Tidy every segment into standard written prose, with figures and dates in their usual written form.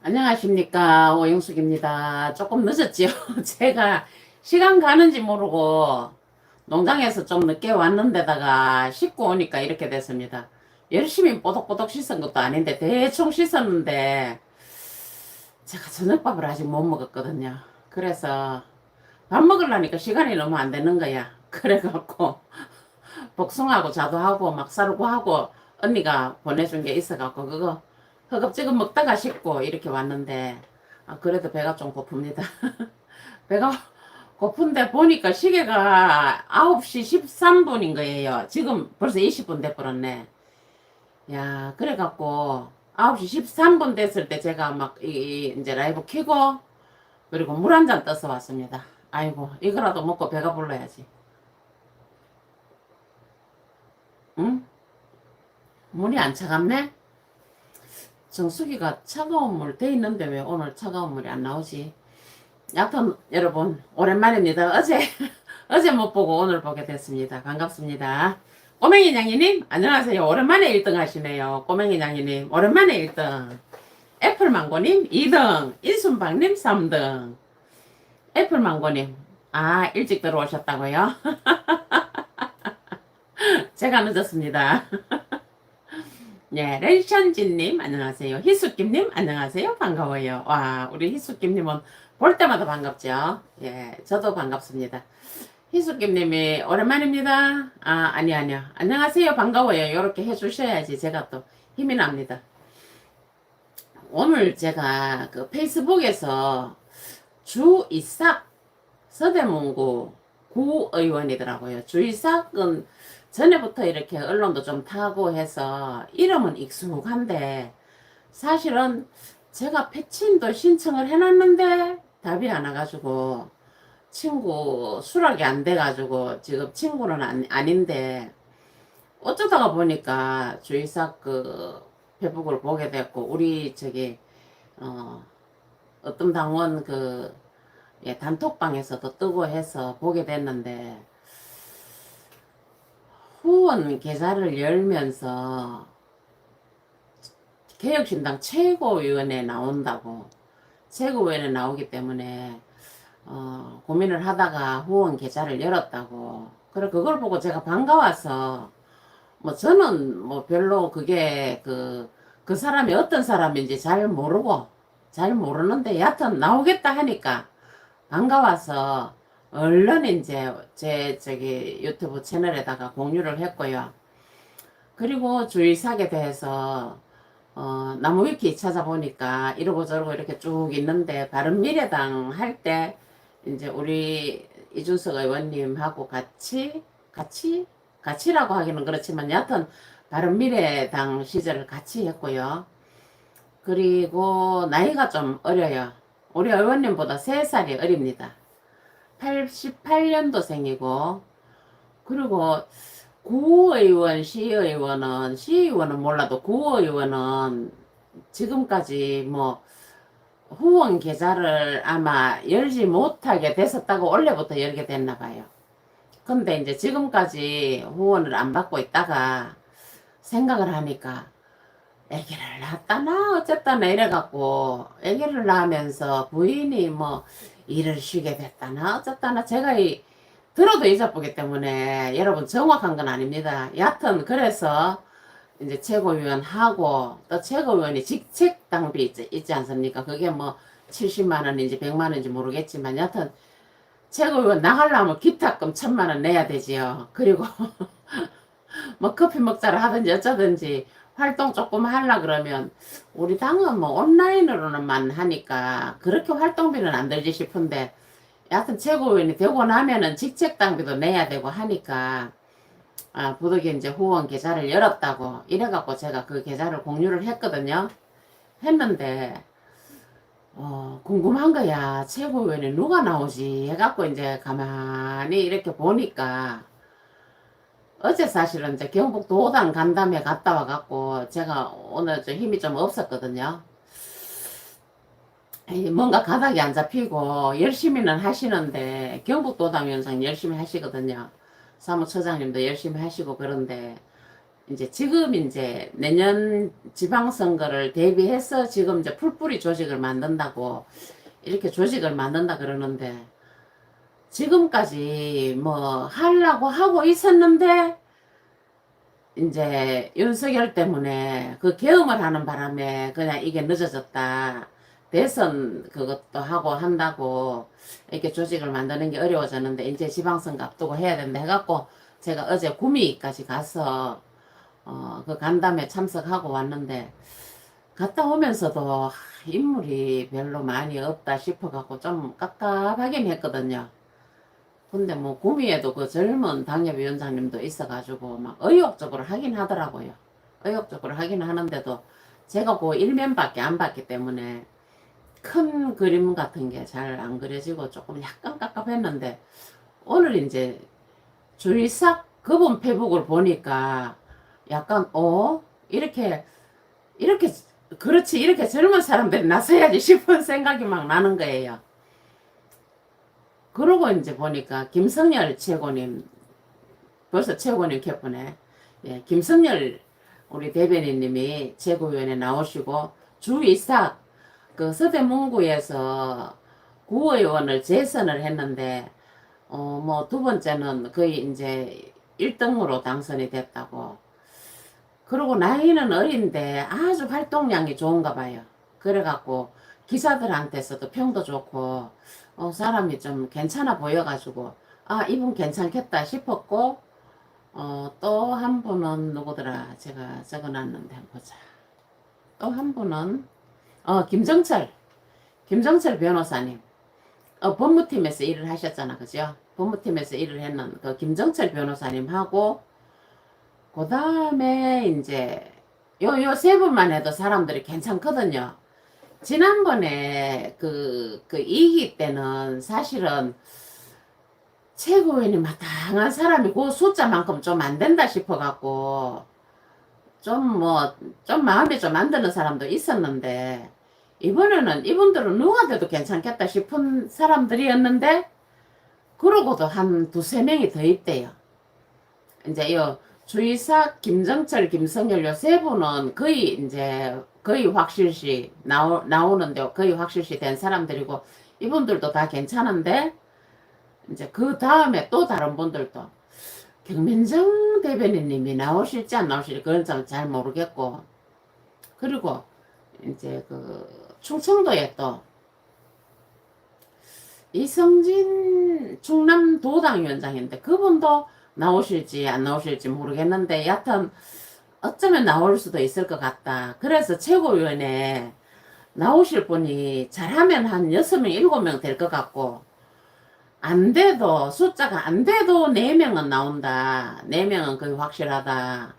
안녕하십니까. 오영숙입니다. 조금 늦었지요. 제가 시간 가는지 모르고 농장에서 좀 늦게 왔는데다가 씻고 오니까 이렇게 됐습니다. 열심히 뽀독뽀독 씻은 것도 아닌데 대충 씻었는데 제가 저녁밥을 아직 못 먹었거든요. 그래서 밥 먹으려니까 시간이 너무 안 되는 거야. 그래갖고 복숭아하고 자두하고 막 사르고 하고 언니가 보내준 게 있어갖고 그거 허겁지겁 먹다가 씻고 이렇게 왔는데 그래도 배가 좀 고픕니다. 배가 고픈데 보니까 시계가 9시 13분인 거예요. 지금 벌써 20분 돼버렸네. 야, 그래갖고 9시 13분 됐을 때 제가 막 이제 라이브 켜고 그리고 물 한 잔 떠서 왔습니다. 아이고, 이거라도 먹고 배가 불러야지. 응? 물이 안 차갑네? 정수기가 차가운 물 돼 있는데 왜 오늘 차가운 물이 안 나오지? 여튼 여러분 오랜만입니다. 어제 어제 못 보고 오늘 보게 됐습니다. 반갑습니다. 꼬맹이 냥이님 안녕하세요. 오랜만에 1등 하시네요. 꼬맹이 냥이님 오랜만에 1등. 애플망고님 2등. 인순방님 3등. 애플망고님 일찍 들어오셨다고요? 제가 늦었습니다. 예, 렌션진님, 안녕하세요. 희숙김님, 안녕하세요. 반가워요. 와, 우리 희숙김님은 볼 때마다 반갑죠? 예, 저도 반갑습니다. 희숙김님이 오랜만입니다. 아니요. 안녕하세요. 반가워요. 이렇게 해주셔야지 제가 또 힘이 납니다. 오늘 제가 그 페이스북에서 주이삭 서대문구 구의원이더라고요. 주이삭은 전에부터 이렇게 언론도 좀 타고 해서 이름은 익숙한데 사실은 제가 패친도 신청을 해놨는데 답이 안 와가지고 친구 수락이 안 돼가지고 지금 친구는 아닌데 어쩌다가 보니까 주이삭 그 페북을 보게 됐고 우리 저기 어 어떤 당원 그 단톡방에서도 뜨고 해서 보게 됐는데 후원 계좌를 열면서 개혁신당 최고위원회 나온다고 최고위원회 나오기 때문에 고민을 하다가 후원 계좌를 열었다고 그래 그걸 보고 제가 반가워서 뭐 저는 뭐 별로 그게 그 사람이 어떤 사람인지 잘 모르는데 여하튼 나오겠다 하니까 반가워서 얼른 이제 제 저기 유튜브 채널에다가 공유를 했고요. 그리고 주의사에 대해서 나무위키 찾아보니까 이러고 저러고 이렇게 쭉 있는데 바른미래당 할 때 이제 우리 이준석 의원님하고 같이라고 하기는 그렇지만 여하튼 바른미래당 시절을 같이 했고요. 그리고 나이가 좀 어려요. 우리 의원님보다 3살이 어립니다. 88년도생이고 그리고 시의원은 몰라도 구의원은 지금까지 뭐 후원 계좌를 아마 열지 못하게 됐었다고 원래부터 열게 됐나 봐요. 근데 이제 지금까지 후원을 안 받고 있다가 생각을 하니까 애기를 낳았다나 어쨌다나 이래갖고 애기를 낳으면서 부인이 뭐 일을 쉬게 됐다나 어쨌다나 제가 들어도 잊어보기 때문에 여러분 정확한 건 아닙니다. 여하튼 그래서 이제 최고위원하고 또 최고위원이 직책 당비 있지 않습니까? 그게 뭐 70만 원인지 100만 원인지 모르겠지만 여하튼 최고위원 나가려면 기탁금 1000만 원 내야 되지요. 그리고 뭐 커피 먹자를 하든지 어쩌든지 활동 조금 하려 그러면 우리 당은 뭐 온라인으로만 하니까 그렇게 활동비는 안 들지 싶은데 여하튼 최고위원이 되고 나면은 직책당비도 내야 되고 하니까 부득이 이제 후원 계좌를 열었다고 이래갖고 제가 그 계좌를 공유를 했거든요. 했는데 궁금한 거야. 최고위원이 누가 나오지 해갖고 이제 가만히 이렇게 보니까 어제 사실은 이제 경북 도당 간담회 갔다 와갖고 제가 오늘 좀 힘이 좀 없었거든요. 뭔가 가닥이 안 잡히고 열심히는 하시는데 경북 도당 위원장 열심히 하시거든요. 사무처장님도 열심히 하시고 그런데 이제 지금 이제 내년 지방선거를 대비해서 지금 이제 풀뿌리 조직을 만든다고 이렇게 조직을 만든다 그러는데 지금까지 뭐 하려고 하고 있었는데 이제 윤석열 때문에 그 계엄을 하는 바람에 그냥 이게 늦어졌다. 대선 그것도 하고 한다고 이렇게 조직을 만드는 게 어려워졌는데 이제 지방선거 앞두고 해야 된다 해갖고 제가 어제 구미까지 가서 그 간담회 참석하고 왔는데 갔다 오면서도 인물이 별로 많이 없다 싶어갖고 좀 깝깝하긴 했거든요. 근데 뭐 구미에도 그 젊은 당협위원장님도 있어가지고 막 의욕적으로 하긴 하더라고요. 의욕적으로 하긴 하는데도 제가 그 일면밖에 안 봤기 때문에 큰 그림 같은 게 잘 안 그려지고 조금 약간 깝깝했는데 오늘 이제 주이삭 그분 페북을 보니까 약간 이렇게 그렇지 이렇게 젊은 사람들이 나서야지 싶은 생각이 막 나는 거예요. 그러고 이제 보니까 김성열 최고님 벌써 최고님 캡분에 예, 김성열 우리 대변인님이 최고위원회 나오시고 주이삭 그 서대문구에서 구의원을 재선을 했는데 뭐 두 번째는 거의 이제 1등으로 당선이 됐다고. 그리고 나이는 어린데 아주 활동량이 좋은가 봐요. 그래갖고 기사들한테서도 평도 좋고 사람이 좀 괜찮아 보여가지고 아 이분 괜찮겠다 싶었고 또 한 분은 누구더라 제가 적어놨는데 한번 보자. 또 한 분은 김정철 변호사님 법무팀에서 일을 하셨잖아 그죠? 법무팀에서 일을 했는 그 김정철 변호사님하고 그 다음에 이제 요 세 분만 해도 사람들이 괜찮거든요. 지난번에 그 2기 때는 사실은 최고위원이 마땅한 사람이 그 숫자만큼 좀 안 된다 싶어갖고 좀 마음에 좀 안 드는 사람도 있었는데 이번에는 이분들은 누가 돼도 괜찮겠다 싶은 사람들이었는데 그러고도 한 두세 명이 더 있대요. 이제 요 주이삭, 김정철, 김성열 요 세 분은 거의 확실시 나오는데 거의 확실시 된 사람들이고 이분들도 다 괜찮은데 이제 그 다음에 또 다른 분들도 경민정 대변인님이 나오실지 안 나오실지 그건 잘 모르겠고 그리고 이제 그 충청도에 또 이성진 충남도당위원장인데 그분도 나오실지 안 나오실지 모르겠는데 여하튼 어쩌면 나올 수도 있을 것 같다. 그래서 최고위원회 나오실 분이 잘하면 한 6명, 7명 될 것 같고 안 돼도 숫자가 안 돼도 4명은 나온다. 4명은 거의 확실하다.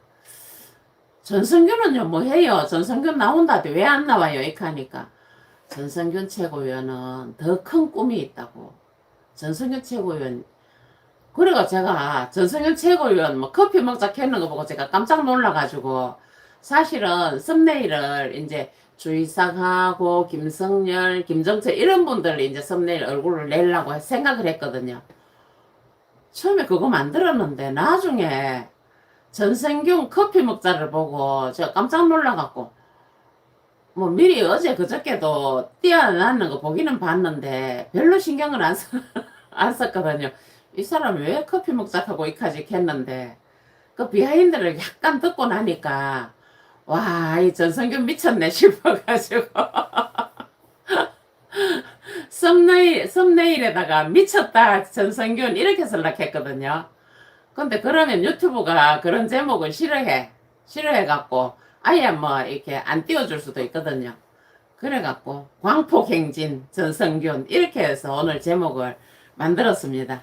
전성균은요 뭐 해요. 전성균 나온다는데 왜 안 나와요? 이렇게 하니까 전성균 최고위원은 더 큰 꿈이 있다고. 전성균 최고위원 그래가 제가 전성균 최고위원 뭐 커피 먹자 했는 거 보고 제가 깜짝 놀라가지고 사실은 썸네일을 이제 주이상하고 김성열, 김정철 이런 분들 이제 썸네일 얼굴을 내려고 생각을 했거든요. 처음에 그거 만들었는데 나중에 전성균 커피 먹자를 보고 제가 깜짝 놀라갖고 뭐 미리 어제 그저께도 뛰어나는 거 보기는 봤는데 별로 신경을 안 썼거든요. 이 사람 왜 커피 먹자 하고 이까지 했는데 그 비하인드를 약간 듣고 나니까 와 이 전성균 미쳤네 싶어가지고 썸네일에다가 미쳤다 전성균 이렇게 설락했거든요. 근데 그러면 유튜브가 그런 제목을 싫어해갖고 아예 뭐 이렇게 안 띄워줄 수도 있거든요. 그래갖고 광폭행진 전성균 이렇게 해서 오늘 제목을 만들었습니다.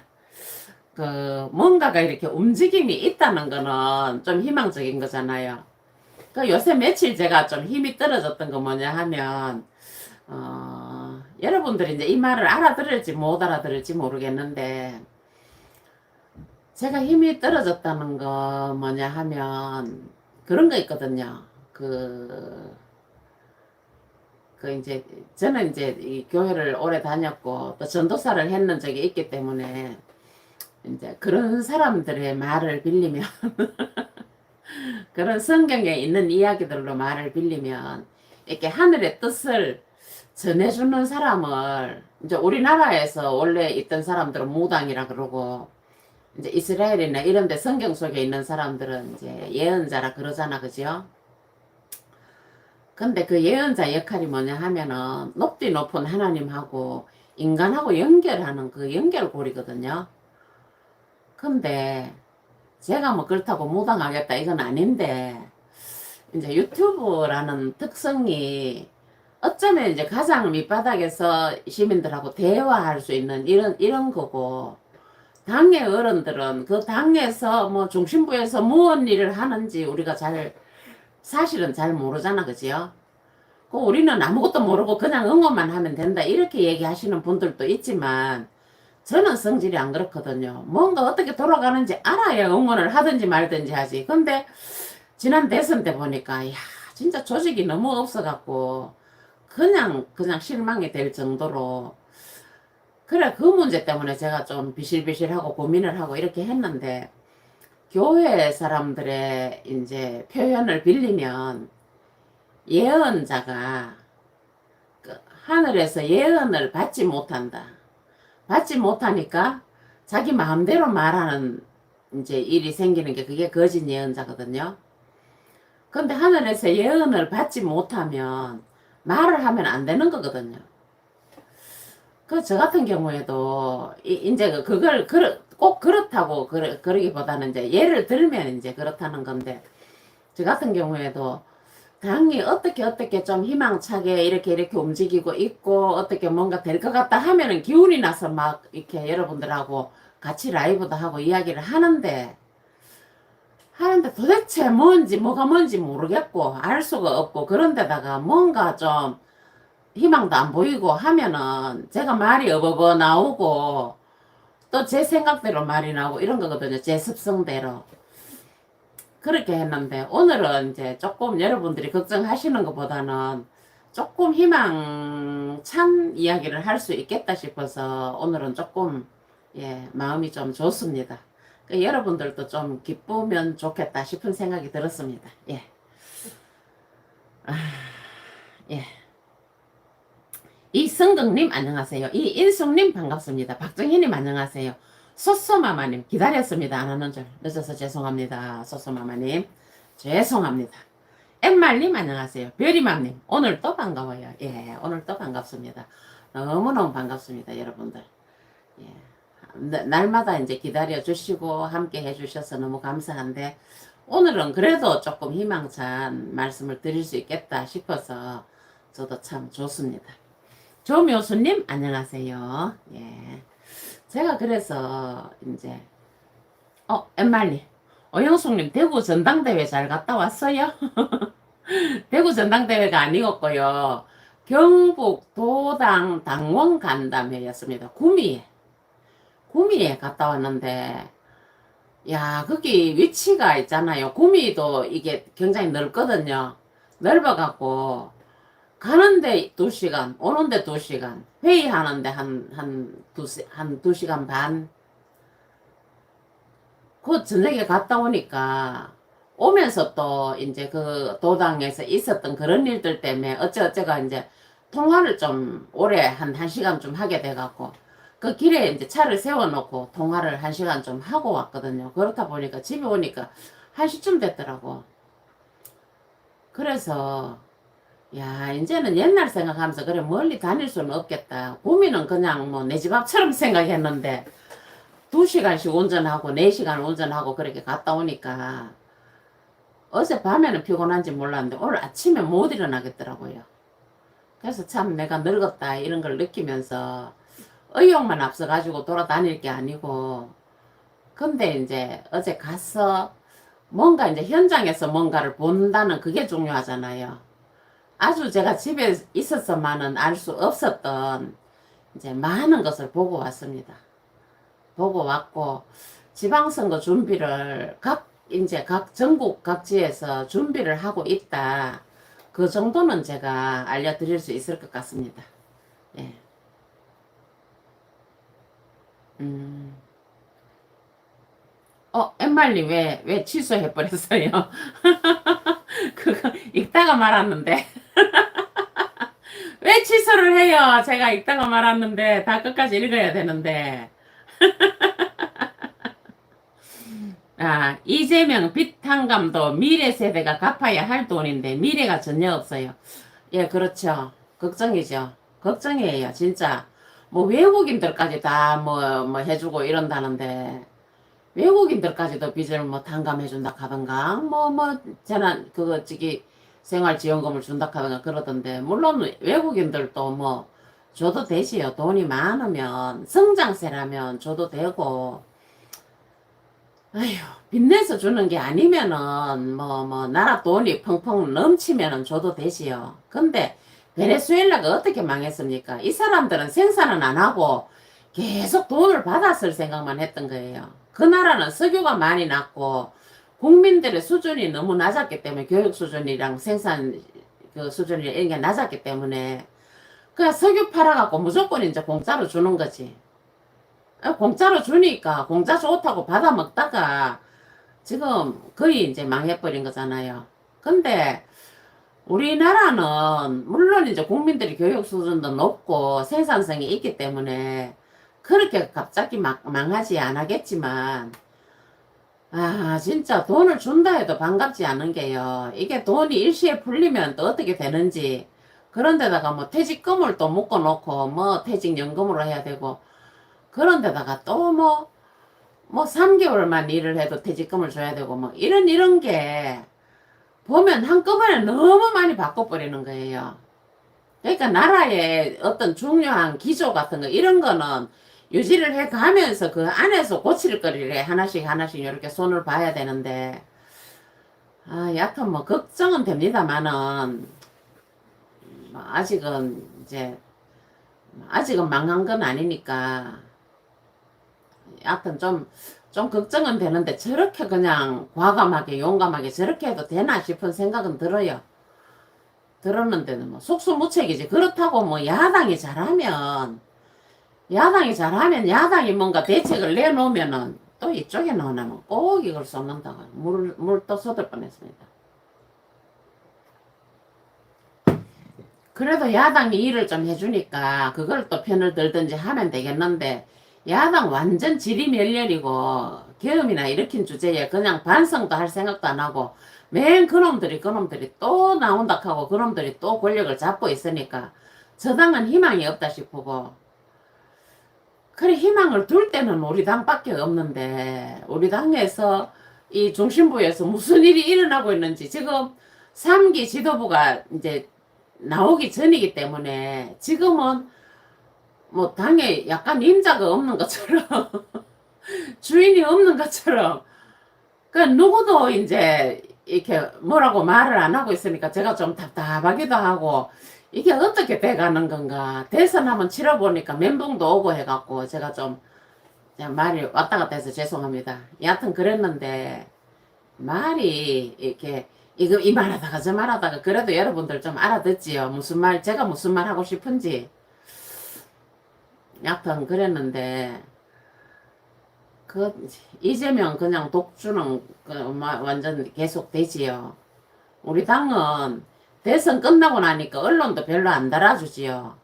그 뭔가가 이렇게 움직임이 있다는 거는 좀 희망적인 거잖아요. 그 요새 며칠 제가 좀 힘이 떨어졌던 거 뭐냐 하면 여러분들이 이제 이 말을 알아들을지 못 알아들을지 모르겠는데 제가 힘이 떨어졌다는 거 뭐냐 하면 그런 거 있거든요. 이제 저는 이제 이 교회를 오래 다녔고 또 전도사를 했는 적이 있기 때문에 이제 그런 사람들의 말을 빌리면 그런 성경에 있는 이야기들로 말을 빌리면 이렇게 하늘의 뜻을 전해주는 사람을 이제 우리나라에서 원래 있던 사람들은 무당이라 그러고 이제 이스라엘이나 이런 데 성경 속에 있는 사람들은 이제 예언자라 그러잖아. 그죠? 근데 그 예언자 역할이 뭐냐 하면은 높디 높은 하나님하고 인간하고 연결하는 그 연결고리거든요. 근데 제가 뭐 그렇다고 무당하겠다 이건 아닌데 이제 유튜브라는 특성이 어쩌면 이제 가장 밑바닥에서 시민들하고 대화할 수 있는 이런 거고 당의 어른들은 그 당에서 뭐 중심부에서 무슨 일을 하는지 우리가 사실은 잘 모르잖아. 그지요? 그 우리는 아무것도 모르고 그냥 응원만 하면 된다 이렇게 얘기하시는 분들도 있지만 저는 성질이 안 그렇거든요. 뭔가 어떻게 돌아가는지 알아야 응원을 하든지 말든지 하지. 근데 지난 대선 때 보니까 야 진짜 조직이 너무 없어갖고 그냥 실망이 될 정도로 그래 그 문제 때문에 제가 좀 비실비실하고 고민을 하고 이렇게 했는데 교회 사람들의 이제 표현을 빌리면 예언자가 그 하늘에서 예언을 받지 못한다. 받지 못하니까 자기 마음대로 말하는 이제 일이 생기는 게 그게 거짓 예언자거든요. 근데 하늘에서 예언을 받지 못하면 말을 하면 안 되는 거거든요. 그 저 같은 경우에도 이제 그걸 꼭 그렇다고 그러기보다는 이제 예를 들면 이제 그렇다는 건데 저 같은 경우에도 당이 어떻게 좀 희망차게 이렇게 움직이고 있고 어떻게 뭔가 될 것 같다 하면은 기운이 나서 막 이렇게 여러분들하고 같이 라이브도 하고 이야기를 하는데 도대체 뭐가 뭔지 모르겠고 알 수가 없고 그런데다가 뭔가 좀 희망도 안 보이고 하면은 제가 말이 어버버 나오고 또 제 생각대로 말이 나오고 이런 거거든요. 제 습성대로. 그렇게 했는데 오늘은 이제 조금 여러분들이 걱정하시는 것보다는 조금 희망찬 이야기를 할 수 있겠다 싶어서 오늘은 조금 예 마음이 좀 좋습니다. 여러분들도 좀 기쁘면 좋겠다 싶은 생각이 들었습니다. 예. 아, 예. 이승덕님 안녕하세요. 이인숙님 반갑습니다. 박정희님 안녕하세요. 소소마마님 기다렸습니다. 안 하는 줄 늦어서 죄송합니다. 소소마마님 죄송합니다. 엠말님 안녕하세요. 별이맘님 오늘 또 반가워요. 예, 오늘 또 반갑습니다. 너무너무 반갑습니다. 여러분들. 예. 날마다 이제 기다려 주시고 함께 해주셔서 너무 감사한데 오늘은 그래도 조금 희망찬 말씀을 드릴 수 있겠다 싶어서 저도 참 좋습니다. 조묘수님 안녕하세요. 예. 제가 그래서 이제 엠말님 오영숙님 대구 전당대회 잘 갔다 왔어요? 대구 전당대회가 아니었고요. 경북 도당 당원 간담회였습니다. 구미에 갔다 왔는데 야 거기 위치가 있잖아요. 구미도 이게 굉장히 넓거든요. 넓어갖고 가는데 2시간 오는데 2시간 회의하는데 한 2시간 반 그 저녁에 갔다 오니까 오면서 또 이제 그 도당에서 있었던 그런 일들 때문에 어째가 이제 통화를 좀 오래 한 1시간 좀 하게 돼갖고 그 길에 이제 차를 세워놓고 통화를 1시간 좀 하고 왔거든요. 그렇다 보니까 집에 오니까 1시쯤 됐더라고. 그래서 야 이제는 옛날 생각하면서 그래 멀리 다닐 수는 없겠다. 구미는 그냥 뭐 내 집 앞처럼 생각했는데 2시간씩 운전하고 4시간 운전하고 그렇게 갔다 오니까 어젯밤에는 피곤한지 몰랐는데 오늘 아침에 못 일어나겠더라고요. 그래서 참 내가 늙었다 이런 걸 느끼면서 의욕만 앞서가지고 돌아다닐 게 아니고 근데 이제 어제 가서 뭔가 이제 현장에서 뭔가를 본다는 그게 중요하잖아요. 아주 제가 집에 있었어만은 알 수 없었던 이제 많은 것을 보고 왔습니다. 보고 왔고 지방선거 준비를 이제 각 전국 각지에서 준비를 하고 있다. 그 정도는 제가 알려드릴 수 있을 것 같습니다. 예. 음, 엠말리 왜 취소해버렸어요? 그거 읽다가 말았는데. 왜 취소를 해요? 제가 읽다가 말았는데, 다 끝까지 읽어야 되는데. 이재명 빚탕감도 미래 세대가 갚아야 할 돈인데, 미래가 전혀 없어요. 예, 그렇죠. 걱정이죠. 걱정이에요, 진짜. 뭐, 외국인들까지 다 뭐 해주고 이런다는데, 외국인들까지도 빚을 뭐 탕감해준다 하던가, 재난, 생활지원금을 준다 하던가 그러던데, 물론 외국인들도 뭐, 줘도 되지요. 돈이 많으면, 성장세라면 줘도 되고, 아휴, 빚내서 주는 게 아니면은, 나라 돈이 펑펑 넘치면은 줘도 되지요. 근데, 베네수엘라가 어떻게 망했습니까? 이 사람들은 생산은 안 하고, 계속 돈을 받았을 생각만 했던 거예요. 그 나라는 석유가 많이 났고, 국민들의 수준이 너무 낮았기 때문에, 교육 수준이랑 생산 그 수준이 이런 게 낮았기 때문에, 그냥 석유 팔아갖고 무조건 이제 공짜로 주는 거지. 공짜로 주니까 공짜 좋다고 받아 먹다가 지금 거의 이제 망해버린 거잖아요. 근데 우리나라는 물론 이제 국민들이 교육 수준도 높고 생산성이 있기 때문에 그렇게 갑자기 망하지 않겠지만 진짜 돈을 준다 해도 반갑지 않은 게요. 이게 돈이 일시에 풀리면 또 어떻게 되는지 그런 데다가 뭐 퇴직금을 또 묶어 놓고 뭐 퇴직연금으로 해야 되고 그런 데다가 또 뭐 3개월만 일을 해도 퇴직금을 줘야 되고 뭐 이런 게 보면 한꺼번에 너무 많이 바꿔버리는 거예요. 그러니까 나라의 어떤 중요한 기조 같은 거 이런 거는 유지를 해 가면서 그 안에서 고칠 거리를 하나씩 하나씩 이렇게 손을 봐야 되는데 여하튼 뭐 걱정은 됩니다만은 아직은 이제 아직은 망한 건 아니니까 여하튼 좀 걱정은 되는데 저렇게 그냥 과감하게 용감하게 저렇게 해도 되나 싶은 생각은 들어요. 들었는데는 뭐 속수무책이지. 그렇다고 뭐 야당이 뭔가 대책을 내놓으면은 또 이쪽에 나오면 꼭 이걸 쏟는다고 물 또 쏟을 뻔했습니다. 그래도 야당이 일을 좀 해주니까 그걸 또 편을 들든지 하면 되겠는데 야당 완전 지리멸렬이고 계엄이나 일으킨 주제에 그냥 반성도 할 생각도 안 하고 맨 그놈들이 또 나온다 하고 그놈들이 또 권력을 잡고 있으니까 저 당은 희망이 없다 싶고 그래 희망을 둘 때는 우리 당밖에 없는데 우리 당에서 이 중심부에서 무슨 일이 일어나고 있는지 지금 3기 지도부가 이제 나오기 전이기 때문에 지금은 뭐 당에 약간 임자가 없는 것처럼 주인이 없는 것처럼 그 누구도 이제 이렇게 뭐라고 말을 안 하고 있으니까 제가 좀 답답하기도 하고 이게 어떻게 돼가는 건가 대선 한번 치러보니까 멘붕도 오고 해갖고 제가 좀 말이 왔다 갔다 해서 죄송합니다. 여하튼 그랬는데 말이 이렇게 이거 이 말하다가 저 말하다가 그래도 여러분들 좀 알아듣지요. 무슨 말 제가 무슨 말 하고 싶은지. 여하튼 그랬는데 그 이재명 그냥 독주는 완전 계속 되지요. 우리 당은 대선 끝나고 나니까 언론도 별로 안 달아주지요.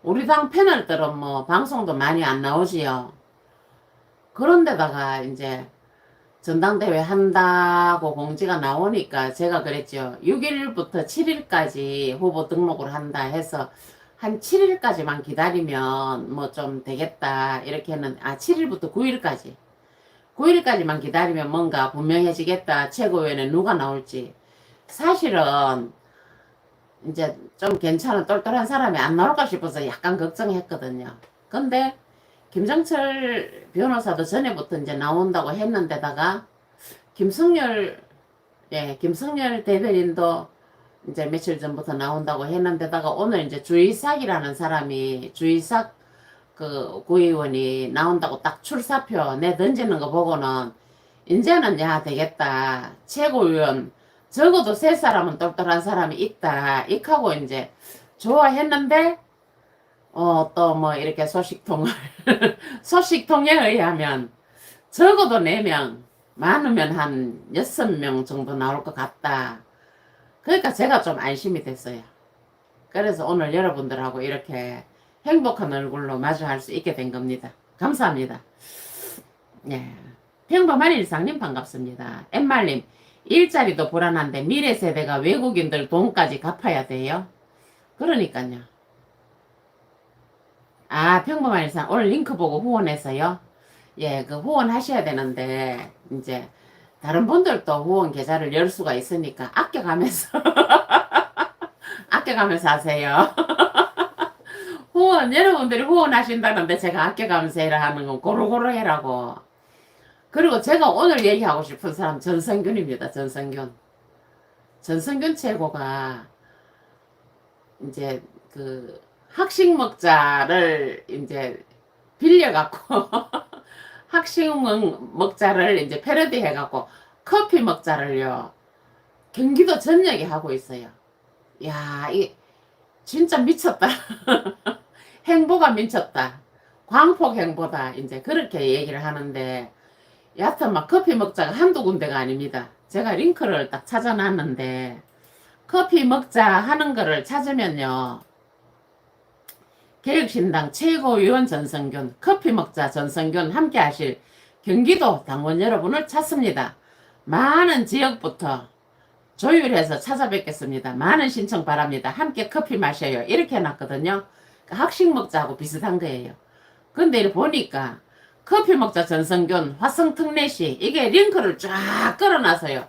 우리 당 패널들은 뭐 방송도 많이 안 나오지요. 그런데다가 이제 전당대회 한다고 공지가 나오니까 제가 그랬죠. 6일부터 7일까지 후보 등록을 한다 해서 한 7일까지만 기다리면 뭐 좀 되겠다 이렇게 했는데 7일부터 9일까지만 기다리면 뭔가 분명해지겠다. 최고위원회 누가 나올지. 사실은 이제 좀 괜찮은 똘똘한 사람이 안 나올까 싶어서 약간 걱정했거든요. 근데 김정철 변호사도 전에부터 이제 나온다고 했는데다가 김성열 대변인도 이제 며칠 전부터 나온다고 했는데다가 오늘 이제 주의삭이라는 사람이 주의삭 그 구의원이 나온다고 딱 출사표 내 던지는 거 보고는 이제는 되겠다. 최고위원 적어도 세 사람은 똘똘한 사람이 있다. 이하고 이제 좋아했는데 또 뭐 이렇게 소식통에 의하면 적어도 4명 많으면 한 6명 정도 나올 것 같다. 그러니까 제가 좀 안심이 됐어요. 그래서 오늘 여러분들하고 이렇게 행복한 얼굴로 마주할 수 있게 된 겁니다. 감사합니다. 예. 평범한 일상님 반갑습니다. 엠말님, 일자리도 불안한데 미래 세대가 외국인들 돈까지 갚아야 돼요? 그러니까요. 아, 평범한 일상 오늘 링크 보고 후원해서요? 예, 그 후원하셔야 되는데 이제 다른 분들도 후원 계좌를 열 수가 있으니까 아껴가면서 아껴가면서 하세요. 후원 여러분들이 후원하신다는데 제가 아껴가면서 해라 하는 건 고루고루 해라고. 그리고 제가 오늘 얘기하고 싶은 사람 전성균입니다. 전성균. 전성균 최고가 이제 그 학식 먹자를 이제 빌려갖고 학식 먹자를 이제 패러디 해갖고 커피 먹자를요 경기도 전역에 하고 있어요. 야, 이 진짜 미쳤다. 행보가 미쳤다. 광폭 행보다. 이제 그렇게 얘기를 하는데 여하튼 막 커피 먹자가 한두 군데가 아닙니다. 제가 링크를 딱 찾아놨는데 커피 먹자 하는 거를 찾으면요. 개혁신당 최고위원 전성균, 커피 먹자 전성균 함께 하실 경기도 당원 여러분을 찾습니다. 많은 지역부터 조율해서 찾아뵙겠습니다. 많은 신청 바랍니다. 함께 커피 마셔요. 이렇게 해놨거든요. 학식 먹자하고 비슷한 거예요. 근데 이렇게 보니까 커피 먹자 전성균 화성 특례시 이게 링크를 쫙 끌어놔서요.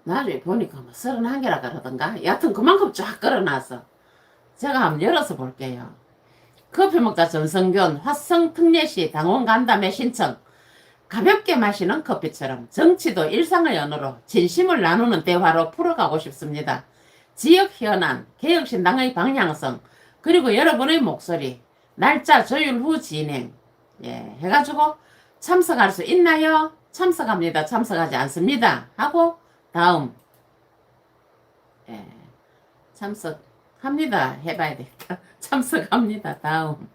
나중에 보니까 뭐 31개라 그러던가 여하튼 그만큼 쫙 끌어놔서 제가 한번 열어서 볼게요. 커피 먹자 전성균 화성 특례시 당원 간담회 신청. 가볍게 마시는 커피처럼 정치도 일상의 언어로 진심을 나누는 대화로 풀어가고 싶습니다. 지역 현안, 개혁신당의 방향성, 그리고 여러분의 목소리, 날짜 조율 후 진행 해가지고 참석할 수 있나요? 참석합니다. 참석하지 않습니다. 하고 다음 예, 참석합니다. 해봐야 되겠다. 참석합니다. 다음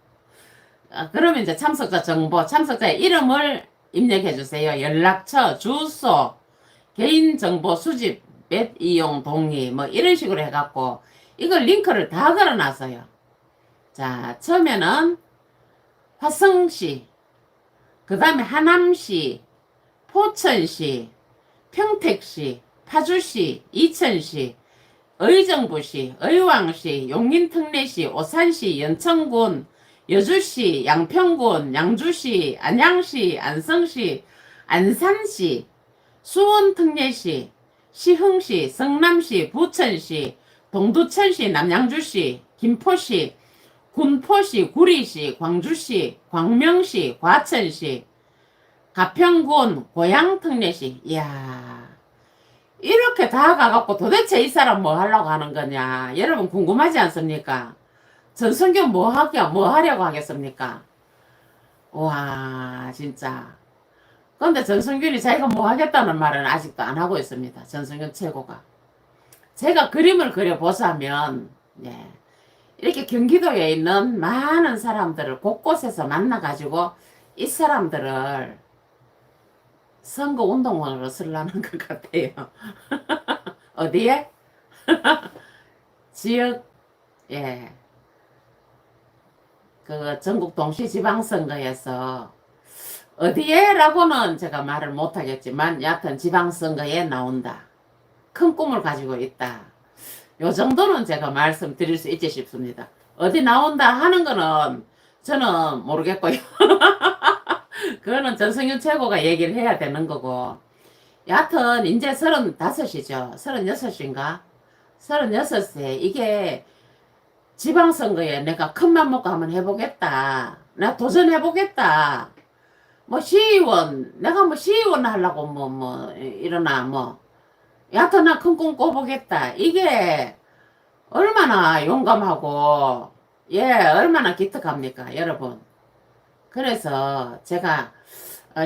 그러면 이제 참석자 정보, 참석자의 이름을 입력해 주세요. 연락처, 주소, 개인정보 수집, 몇 이용 동의 뭐 이런 식으로 해갖고 이걸 링크를 다 걸어놨어요. 자, 처음에는 화성시, 그 다음에 하남시, 포천시, 평택시, 파주시, 이천시, 의정부시, 의왕시, 용인특례시, 오산시, 연천군, 여주시, 양평군, 양주시, 안양시, 안성시, 안산시, 수원특례시, 시흥시, 성남시, 부천시, 동두천시, 남양주시, 김포시, 군포시, 구리시, 광주시, 광명시, 과천시, 가평군, 고양특례시. 이야, 이렇게 다 가갖고 도대체 이 사람 뭐 하려고 하는 거냐. 여러분 궁금하지 않습니까? 전성균 뭐 하려고 하겠습니까? 와, 진짜. 근데 전성균이 자기가 뭐 하겠다는 말은 아직도 안 하고 있습니다. 전성균 최고가. 제가 그림을 그려보자면, 예, 이렇게 경기도에 있는 많은 사람들을 곳곳에서 만나가지고 이 사람들을 선거 운동원으로 쓰려는 것 같아요. 어디에? 지역, 예, 그 전국 동시지방선거에서 어디에라고는 제가 말을 못하겠지만 여하튼 지방선거에 나온다. 큰 꿈을 가지고 있다. 요 정도는 제가 말씀드릴 수 있지 싶습니다. 어디 나온다 하는 거는 저는 모르겠고요. 그거는 전성균 최고가 얘기를 해야 되는 거고. 여하튼 이제 35이죠. 36인가? 36세. 이게 지방선거에 내가 큰맘 먹고 한번 해보겠다. 나 도전해보겠다. 뭐 시의원, 내가 뭐 시의원 하려고 일어나 여하튼 나 큰 꿈 꿔보겠다. 이게 얼마나 용감하고 얼마나 기특합니까 여러분. 그래서 제가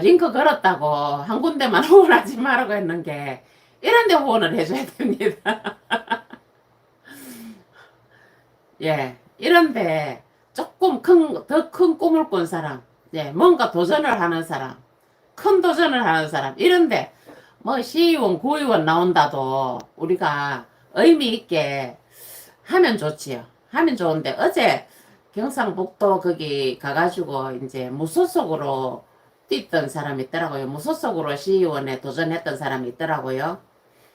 링크 걸었다고 한 군데만 후원하지 말라고 했는 게 이런 데 후원을 해줘야 됩니다. 예, 이런데 조금 더 큰 꿈을 꾼 사람, 뭔가 도전을 하는 사람, 큰 도전을 하는 사람. 이런데 뭐 시의원, 구의원 나온다도 우리가 의미 있게 하면 좋지요. 하면 좋은데 어제 경상북도 거기 가가지고 이제 무소속으로 뛰던 사람이 있더라고요. 무소속으로 시의원에 도전했던 사람이 있더라고요.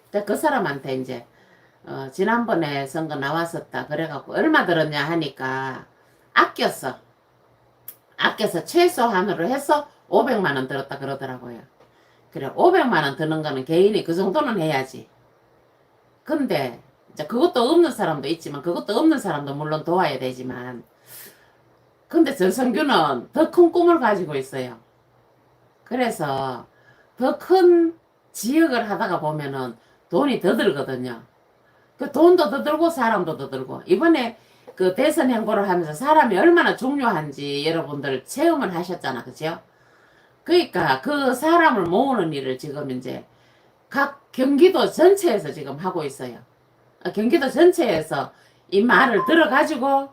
근데 그 사람한테 이제 지난번에 선거 나왔었다 그래갖고 얼마 들었냐 하니까 아꼈어. 아껴서 최소한으로 해서 500만 원 들었다 그러더라고요. 그래 500만 원 드는 거는 개인이 그 정도는 해야지. 근데 이제 그것도 없는 사람도 있지만 그것도 없는 사람도 물론 도와야 되지만 근데 전성규는 더 큰 꿈을 가지고 있어요. 그래서 더 큰 지역을 하다가 보면은 돈이 더 들거든요. 그 돈도 더 들고 사람도 더 들고 이번에 그 대선 행보를 하면서 사람이 얼마나 중요한지 여러분들 체험을 하셨잖아. 그죠? 그러니까 그 사람을 모으는 일을 지금 이제 각 경기도 전체에서 지금 하고 있어요. 경기도 전체에서 이 말을 들어가지고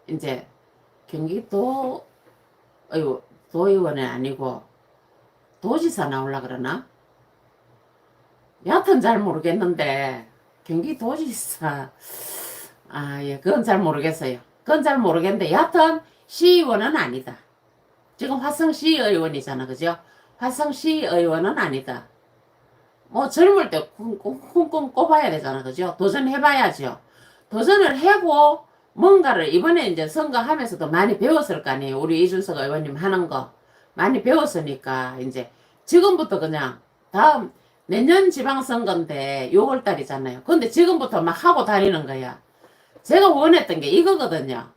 이제 경기도 도의원이 아니고 도지사 나올라 그러나? 여하튼 잘 모르겠는데 경기도지사 예, 그건 잘 모르겠어요. 그건 잘 모르겠는데 여하튼 시의원은 아니다. 지금 화성시의원이잖아. 그죠? 화성시의원은 아니다. 뭐 젊을 때 쿵쿵 꼽아야 되잖아. 그죠? 도전해봐야죠. 도전을 해고 뭔가를 이번에 이제 선거하면서도 많이 배웠을 거 아니에요. 우리 이준석 의원님 하는 거 많이 배웠으니까 이제 지금부터 그냥 다음 내년 지방선거인데 6월달이잖아요. 근데 지금부터 막 하고 다니는 거야. 제가 원했던 게 이거거든요.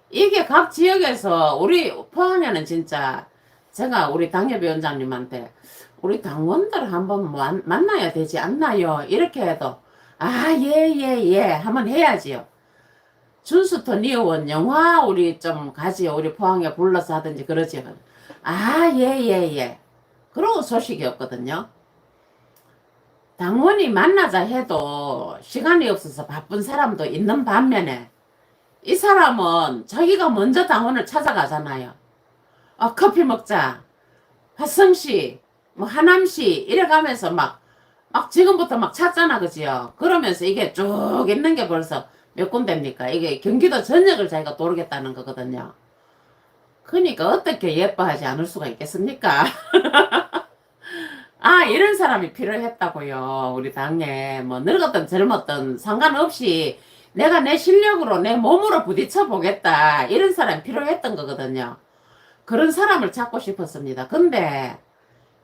이게 각 지역에서 우리 포항에는 진짜 제가 우리 당협위원장님한테 우리 당원들 한번 만나야 되지 않나요? 이렇게 해도 예 한번 해야지요. 준수턴 의원 영화 우리 좀 가지요. 우리 포항에 불러서 하든지 그러지요. 예. 그러고 소식이 없거든요. 당원이 만나자 해도 시간이 없어서 바쁜 사람도 있는 반면에 이 사람은 자기가 먼저 당원을 찾아가잖아요. 커피 먹자. 화성시, 뭐 하남시 이래가면서 막 지금부터 막 찾잖아. 그지요? 그러면서 이게 쭉 있는 게 벌써 몇 군데입니까? 이게 경기도 전역을 자기가 도르겠다는 거거든요. 그러니까 어떻게 예뻐하지 않을 수가 있겠습니까? 이런 사람이 필요했다고요. 우리 당에 뭐 늙었든 젊었든 상관없이 내가 내 실력으로 내 몸으로 부딪혀 보겠다. 이런 사람이 필요했던 거거든요. 그런 사람을 찾고 싶었습니다. 근데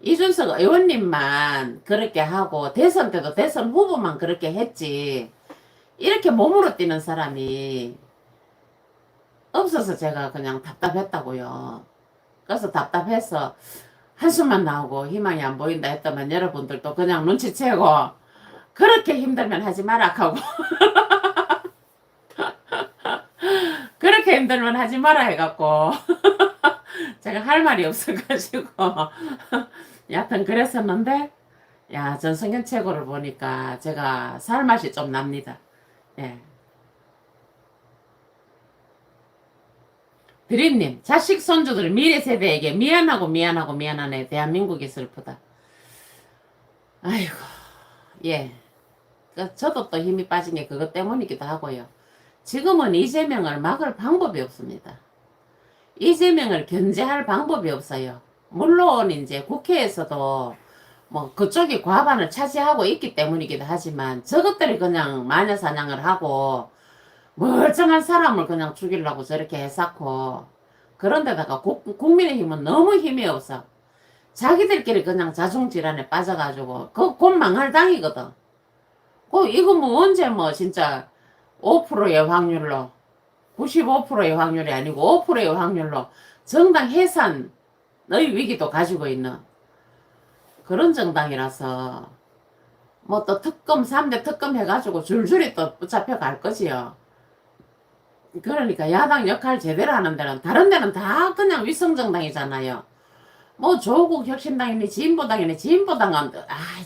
이준석 의원님만 그렇게 하고 대선 때도 대선 후보만 그렇게 했지 이렇게 몸으로 뛰는 사람이 없어서 제가 그냥 답답했다고요. 그래서 답답해서 한숨만 나오고 희망이 안 보인다 했더만 여러분들도 그냥 눈치채고 그렇게 힘들면 하지 마라 하고 그렇게 힘들면 하지 마라 해갖고 제가 할 말이 없어가지고 여하튼 그랬었는데 전성현 최고를 보니까 제가 살 맛이 좀 납니다. 예. 드림님, 자식 손주들 미래 세대에게 미안하네. 대한민국이 슬프다. 아이고, 예. 저도 또 힘이 빠진 게 그것 때문이기도 하고요. 지금은 이재명을 막을 방법이 없습니다. 이재명을 견제할 방법이 없어요. 물론 이제 국회에서도 뭐 그쪽이 과반을 차지하고 있기 때문이기도 하지만 저것들이 그냥 마녀사냥을 하고 멀쩡한 사람을 그냥 죽이려고 저렇게 해쌓고 그런데다가 국민의힘은 너무 힘이 없어. 자기들끼리 그냥 자중질환에 빠져가지고 곧 망할 당이거든. 이거 뭐 언제 뭐 진짜 5%의 확률로 95%의 확률이 아니고 5%의 확률로 정당 해산의 위기도 가지고 있는 그런 정당이라서 뭐 또 특검 3대 특검 해가지고 줄줄이 또 붙잡혀 갈 거지요. 그러니까 야당 역할 제대로 하는 데는 다른 데는 다 그냥 위성정당이잖아요. 뭐 조국 혁신당이니 진보당은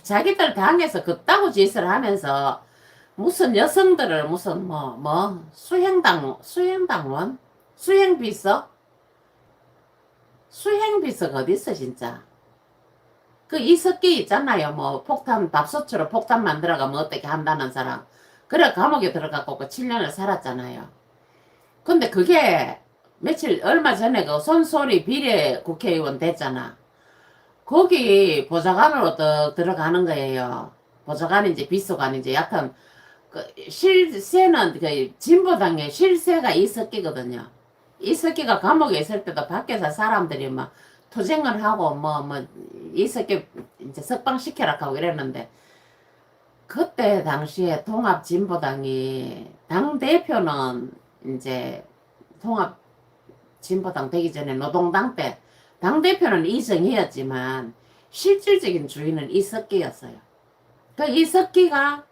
자기들 당에서 그따구 짓을 하면서 무슨 여성들을 무슨 수행비서 수행비서가 어디 있어 진짜. 그 이석기 있잖아요. 뭐 폭탄 밥솥으로 폭탄 만들어가면 어떻게 한다는 사람. 그래 감옥에 들어가고 그 7년을 살았잖아요. 근데 그게 며칠 얼마 전에 그 손소리 비례 국회의원 됐잖아. 거기 보좌관으로 또 들어가는 거예요. 보좌관인지 비서관인지 여하튼 그 실세는 그 진보당의 실세가 이석기거든요. 이석기가 감옥에 있을 때도 밖에서 사람들이 막 투쟁을 하고 뭐 이석기 이제 석방시켜라 하고 이랬는데 그때 당시에 통합진보당이 당대표는 이제 통합진보당 되기 전에 노동당 때 당대표는 이정희였지만 실질적인 주인은 이석기였어요. 그 이석기가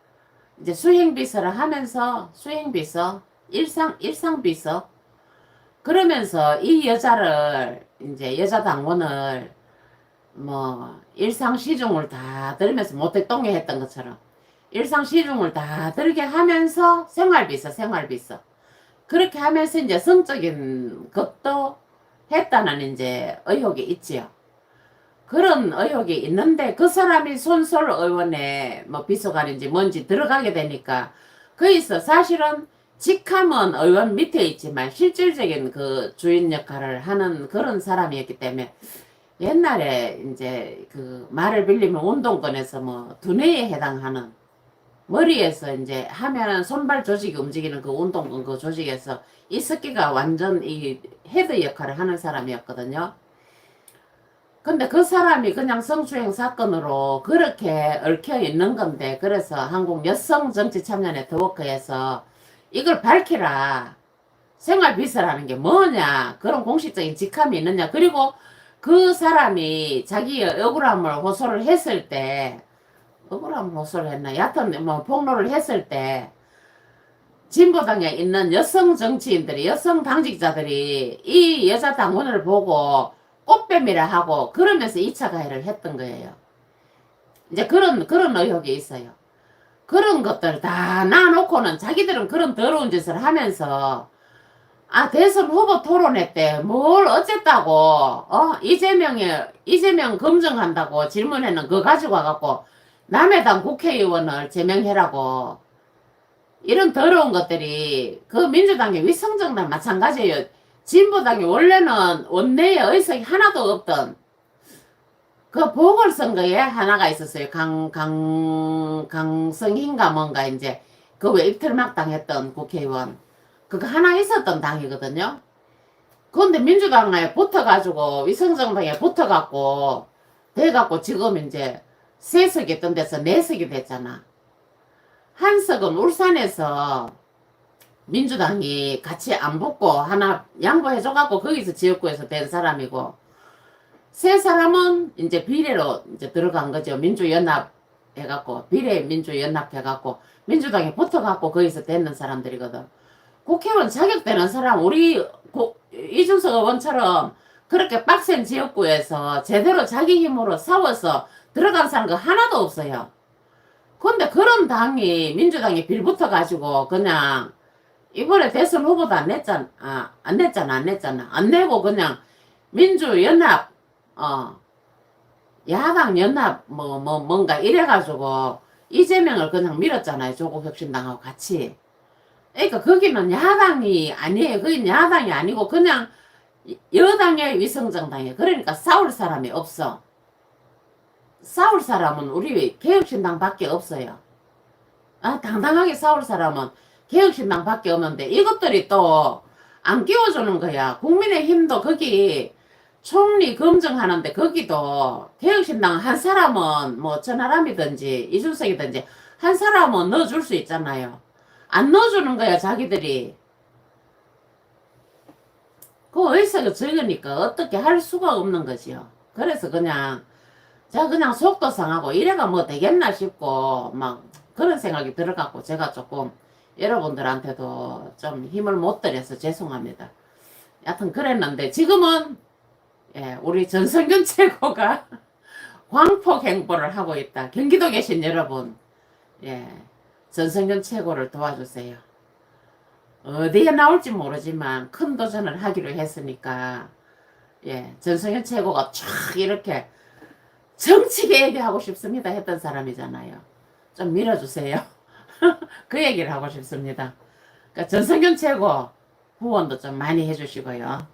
이제 수행비서를 하면서 수행비서 일상비서 그러면서 이 여자를 이제 여자 당원을 뭐 일상시중을 다 들으면서 모택동에 했던 것처럼 일상시중을 다 들게 하면서 생활비서 그렇게 하면서 이제 성적인 것도 했다는 이제 의혹이 있지요. 그런 의혹이 있는데 그 사람이 손솔 의원의 뭐 비서관인지 뭔지 들어가게 되니까 거기서 사실은 직함은 의원 밑에 있지만 실질적인 그 주인 역할을 하는 그런 사람이었기 때문에 옛날에 이제 그 말을 빌리면 운동권에서 뭐 두뇌에 해당하는 머리에서 이제 하면 손발 조직이 움직이는 그 운동권 그 조직에서 이석기가 완전 이 헤드 역할을 하는 사람이었거든요. 근데 그 사람이 그냥 성추행 사건으로 그렇게 얽혀 있는 건데 그래서 한국 여성 정치 참여 네트워크에서 이걸 밝히라. 생활비서라는 게 뭐냐. 그런 공식적인 직함이 있느냐. 그리고 그 사람이 자기의 억울함을 호소를 했을 때 억울함을 호소를 했나. 여하튼 뭐 폭로를 했을 때 진보당에 있는 여성 정치인들이 여성 당직자들이 이 여자 당원을 보고 꽃뱀이라 하고 그러면서 2차 가해를 했던 거예요. 이제 그런 의혹이 있어요. 그런 것들 다 놔놓고는 자기들은 그런 더러운 짓을 하면서 아 대선 후보 토론회 때 뭘 어쨌다고 이재명 검증한다고 질문에는 그거 가지고 와갖고 남의 당 국회의원을 제명해라고 이런 더러운 것들이 그 민주당의 위성정당 마찬가지예요. 진보당이 원래는 원내에 의석이 하나도 없던 그 보궐선거에 하나가 있었어요. 강성인가 뭔가 이제 그 왜 입틀막 당했던 국회의원 그거 하나 있었던 당이거든요. 그런데 민주당에 붙어가지고 위성정당에 붙어갖고 돼갖고 지금 이제 3석이 있던 데서 4석이 됐잖아. 한석은 울산에서 민주당이 같이 안 붙고 하나 양보해줘갖고 거기서 지역구에서 된 사람이고 3사람은 이제 비례로 이제 들어간 거죠. 민주연합 해갖고 비례 민주연합 해갖고 민주당에 붙어갖고 거기서 되는 사람들이거든. 국회의원 자격되는 사람 우리 이준석 의원처럼 그렇게 빡센 지역구에서 제대로 자기 힘으로 싸워서 들어간 사람 그 하나도 없어요. 근데 그런 당이 민주당이 빌붙어가지고 그냥 이번에 대선 후보도 안 냈잖아. 안 내고 그냥 민주연합 야당 연합 뭔가 이래가지고 이재명을 그냥 밀었잖아요. 조국혁신당하고 같이. 그러니까 거기는 야당이 아니에요. 거기는 야당이 아니고 그냥 여당의 위성정당이에요. 그러니까 싸울 사람이 없어. 싸울 사람은 우리 개혁신당밖에 없어요. 당당하게 싸울 사람은 개혁신당밖에 없는데 이것들이 또 안 끼워주는 거야. 국민의힘도 거기 총리 검증하는데 거기도 개혁신당 한 사람은 뭐 천하람이든지 이준석이든지 한 사람은 넣어줄 수 있잖아요. 안 넣어주는 거야 자기들이. 그 의석이 적으니까 어떻게 할 수가 없는 거지요. 그래서 그냥 제가 그냥 속도 상하고 이래가 뭐 되겠나 싶고 막 그런 생각이 들어갖고 제가 조금 여러분들한테도 좀 힘을 못 드려서 죄송합니다. 여하튼 그랬는데 지금은 우리 전성균 최고가 광폭 행보를 하고 있다. 경기도 계신 여러분 전성균 최고를 도와주세요. 어디에 나올지 모르지만 큰 도전을 하기로 했으니까 전성균 최고가 촥 이렇게 정치계 얘기하고 싶습니다 했던 사람이잖아요. 좀 밀어주세요. 그 얘기를 하고 싶습니다. 그러니까 전성균 최고 후원도 좀 많이 해주시고요.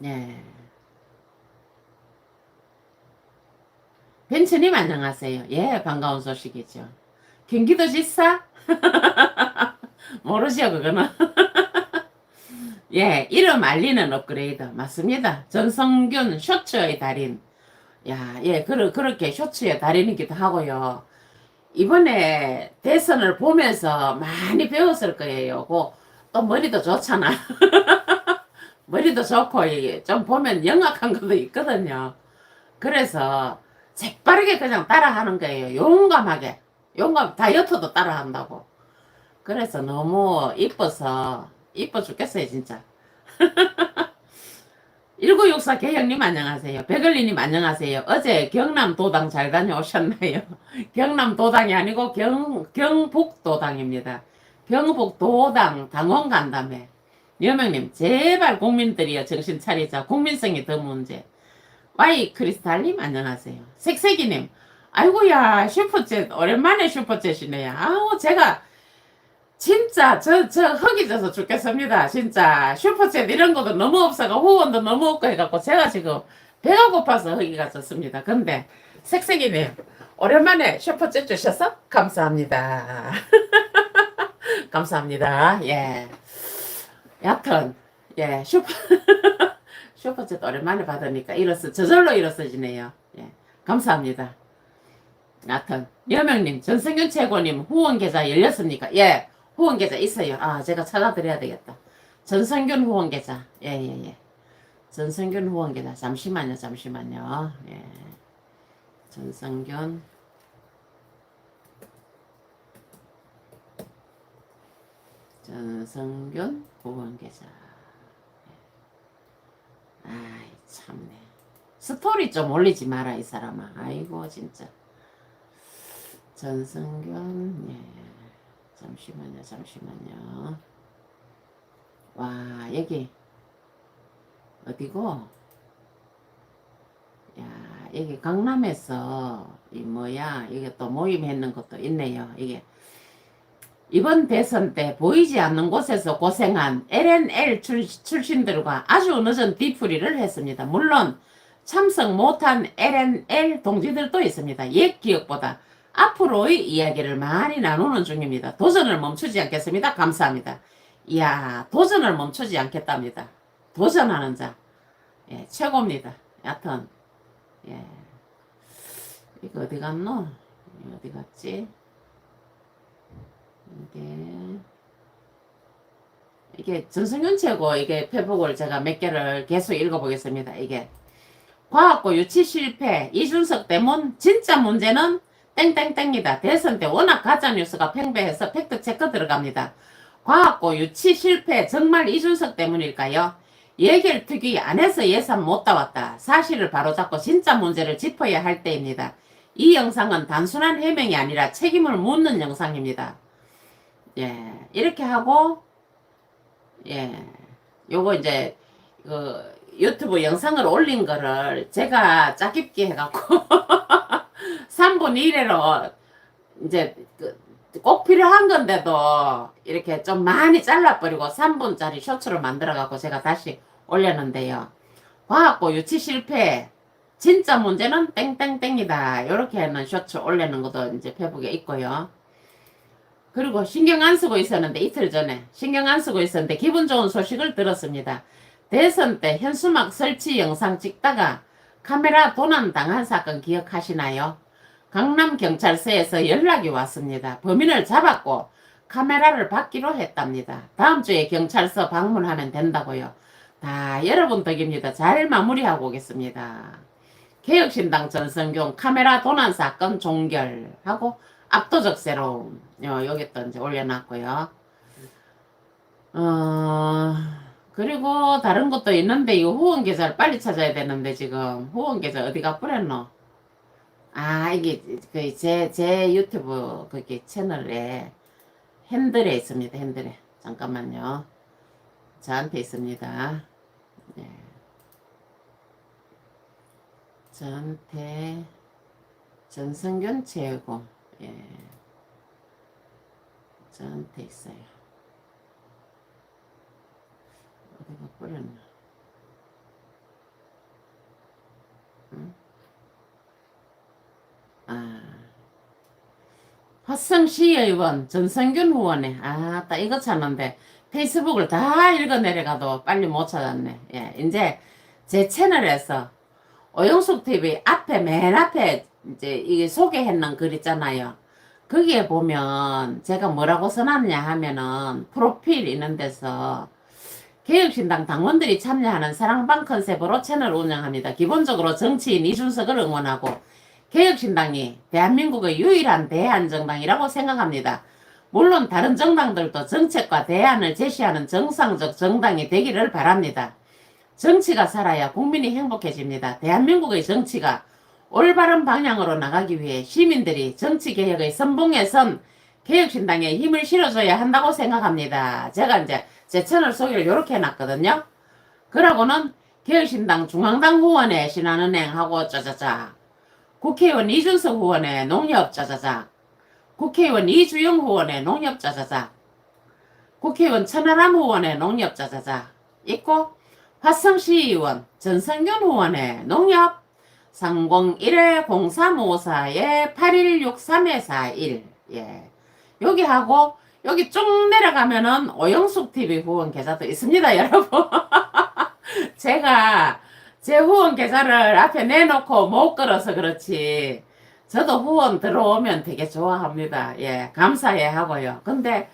예. 벤츠님 안녕하세요. 예, 반가운 소식이죠. 경기도지사? 모르죠, 그거는. 예, 이름 알리는 업그레이드. 맞습니다. 전성균 쇼츠의 달인. 야, 예, 그렇게 쇼츠의 달인이기도 하고요. 이번에 대선을 보면서 많이 배웠을 거예요. 또 머리도 좋잖아. 머리도 좋고, 이게 좀 보면 영악한 것도 있거든요. 그래서 재빠르게 그냥 따라하는 거예요. 용감하게. 다이어트도 따라한다고. 그래서 너무 이뻐 죽겠어요, 진짜. 1964 개형님 안녕하세요. 백을리님 안녕하세요. 어제 경남 도당 잘 다녀오셨나요? 경남 도당이 아니고 경북 도당입니다. 경북 도당 당원 간담회. 여명님 제발 국민들이여 정신 차리자. 국민성이 더 문제. 와이 크리스탈님 안녕하세요. 색색이님 아이고야 슈퍼챗 오랜만에 슈퍼챗이네요. 아우 제가 진짜 저 흙이 져서 죽겠습니다. 진짜 슈퍼챗 이런 것도 너무 없어가 후원도 너무 없고 해갖고 제가 지금 배가 고파서 흙이가 졌습니다. 근데 색색이님 오랜만에 슈퍼챗 주셔서 감사합니다. 감사합니다. 예. 여하튼 예 슈퍼챗 오랜만에 받으니까 저절로 일어서지네요. 예. 감사합니다. 여하튼 여명님 전성균 최고님 후원 계좌 열렸습니까? 예. 후원 계좌 있어요. 아, 제가 찾아드려야 되겠다. 전성균 후원 계좌. 예, 예, 예. 전성균 후원 계좌. 잠시만요, 잠시만요. 예. 전성균. 전성균 후원 계좌. 아이, 참네. 스토리 좀 올리지 마라, 이 사람아. 아이고, 진짜. 전성균, 예. 잠시만요, 잠시만요. 와, 여기, 어디고? 야, 여기 강남에서, 이게 또 모임했는 것도 있네요. 이게, 이번 대선 때 보이지 않는 곳에서 고생한 LNL 출신들과 아주 늦은 뒤풀이를 했습니다. 물론, 참석 못한 LNL 동지들도 있습니다. 옛 기억보다 앞으로의 이야기를 많이 나누는 중입니다. 도전을 멈추지 않겠습니다. 감사합니다. 이야, 도전을 멈추지 않겠답니다. 도전하는 자. 예, 최고입니다. 여하튼, 예. 이거 어디 갔노? 이거 어디 갔지? 이게 전성균 최고, 이게 페북을 제가 몇 개를 계속 읽어보겠습니다. 이게. 과학고 유치 실패, 이준석 때문, 진짜 문제는 땡땡땡이다. 대선 때 워낙 가짜뉴스가 팽배해서 팩트체크 들어갑니다. 과학고 유치 실패 정말 이준석 때문일까요? 예결 특위 안에서 예산 못 따왔다. 사실을 바로잡고 진짜 문제를 짚어야 할 때입니다. 이 영상은 단순한 해명이 아니라 책임을 묻는 영상입니다. 예, 이렇게 하고, 예, 요거 이제, 유튜브 영상을 올린 거를 제가 짜깁기 해갖고 3분 1회로 이제 꼭 필요한 건데도 이렇게 좀 많이 잘라버리고 3분짜리 쇼츠로 만들어갖고 제가 다시 올렸는데요. 과학고 유치 실패 진짜 문제는 땡땡땡이다. 이렇게 하는 쇼츠 올리는 것도 이제 페북에 있고요. 그리고 신경 안 쓰고 있었는데 이틀 전에 신경 안 쓰고 있었는데 기분 좋은 소식을 들었습니다. 대선 때 현수막 설치 영상 찍다가 카메라 도난 당한 사건 기억하시나요? 강남경찰서에서 연락이 왔습니다. 범인을 잡았고 카메라를 받기로 했답니다. 다음 주에 경찰서 방문하면 된다고요. 다 여러분 덕입니다. 잘 마무리하고 오겠습니다. 개혁신당 전성균 카메라 도난 사건 종결하고 압도적 새로움 여기 또 이제 올려놨고요. 그리고 다른 것도 있는데 이 후원 계좌를 빨리 찾아야 되는데 지금 후원 계좌 어디가 뿌렸노? 아, 이게 제 유튜브 거기 채널에 핸들에 있습니다. 핸들에 잠깐만요. 저한테 있습니다. 네. 저한테 전성균 최고. 예, 저한테 있어요. 어디가 뿌렸나? 응? 아, 화성시의원 전성균 후원에 딱 이거 찾는데 페이스북을 다 읽어 내려가도 빨리 못 찾았네. 예, 이제 제 채널에서 오영숙 TV 앞에 맨 앞에 이제 이게 소개했는 글 있잖아요. 거기에 보면 제가 뭐라고 써놨냐 하면은 프로필 있는 데서 개혁신당 당원들이 참여하는 사랑방 컨셉으로 채널 운영합니다. 기본적으로 정치인 이준석을 응원하고 개혁신당이 대한민국의 유일한 대안정당이라고 생각합니다. 물론 다른 정당들도 정책과 대안을 제시하는 정상적 정당이 되기를 바랍니다. 정치가 살아야 국민이 행복해집니다. 대한민국의 정치가 올바른 방향으로 나가기 위해 시민들이 정치개혁의 선봉에 선 개혁신당에 힘을 실어줘야 한다고 생각합니다. 제가 이제 제 채널 소개를 이렇게 해놨거든요. 그러고는 개혁신당 중앙당 후원회 신한은행하고 짜자자, 국회의원 이준석 후원회 농협 짜자자, 국회의원 이주영 후원회 농협 짜자자, 국회의원 천하람 후원회 농협 짜자자 있고, 화성시의원 전성균 후원회 농협 301-0354-8163-41. 예. 여기 하고 여기 쭉 내려가면은 오영숙 TV 후원 계좌도 있습니다, 여러분. 제가 제 후원 계좌를 앞에 내놓고 못 걸어서 그렇지. 저도 후원 들어오면 되게 좋아합니다. 예, 감사해 하고요. 근데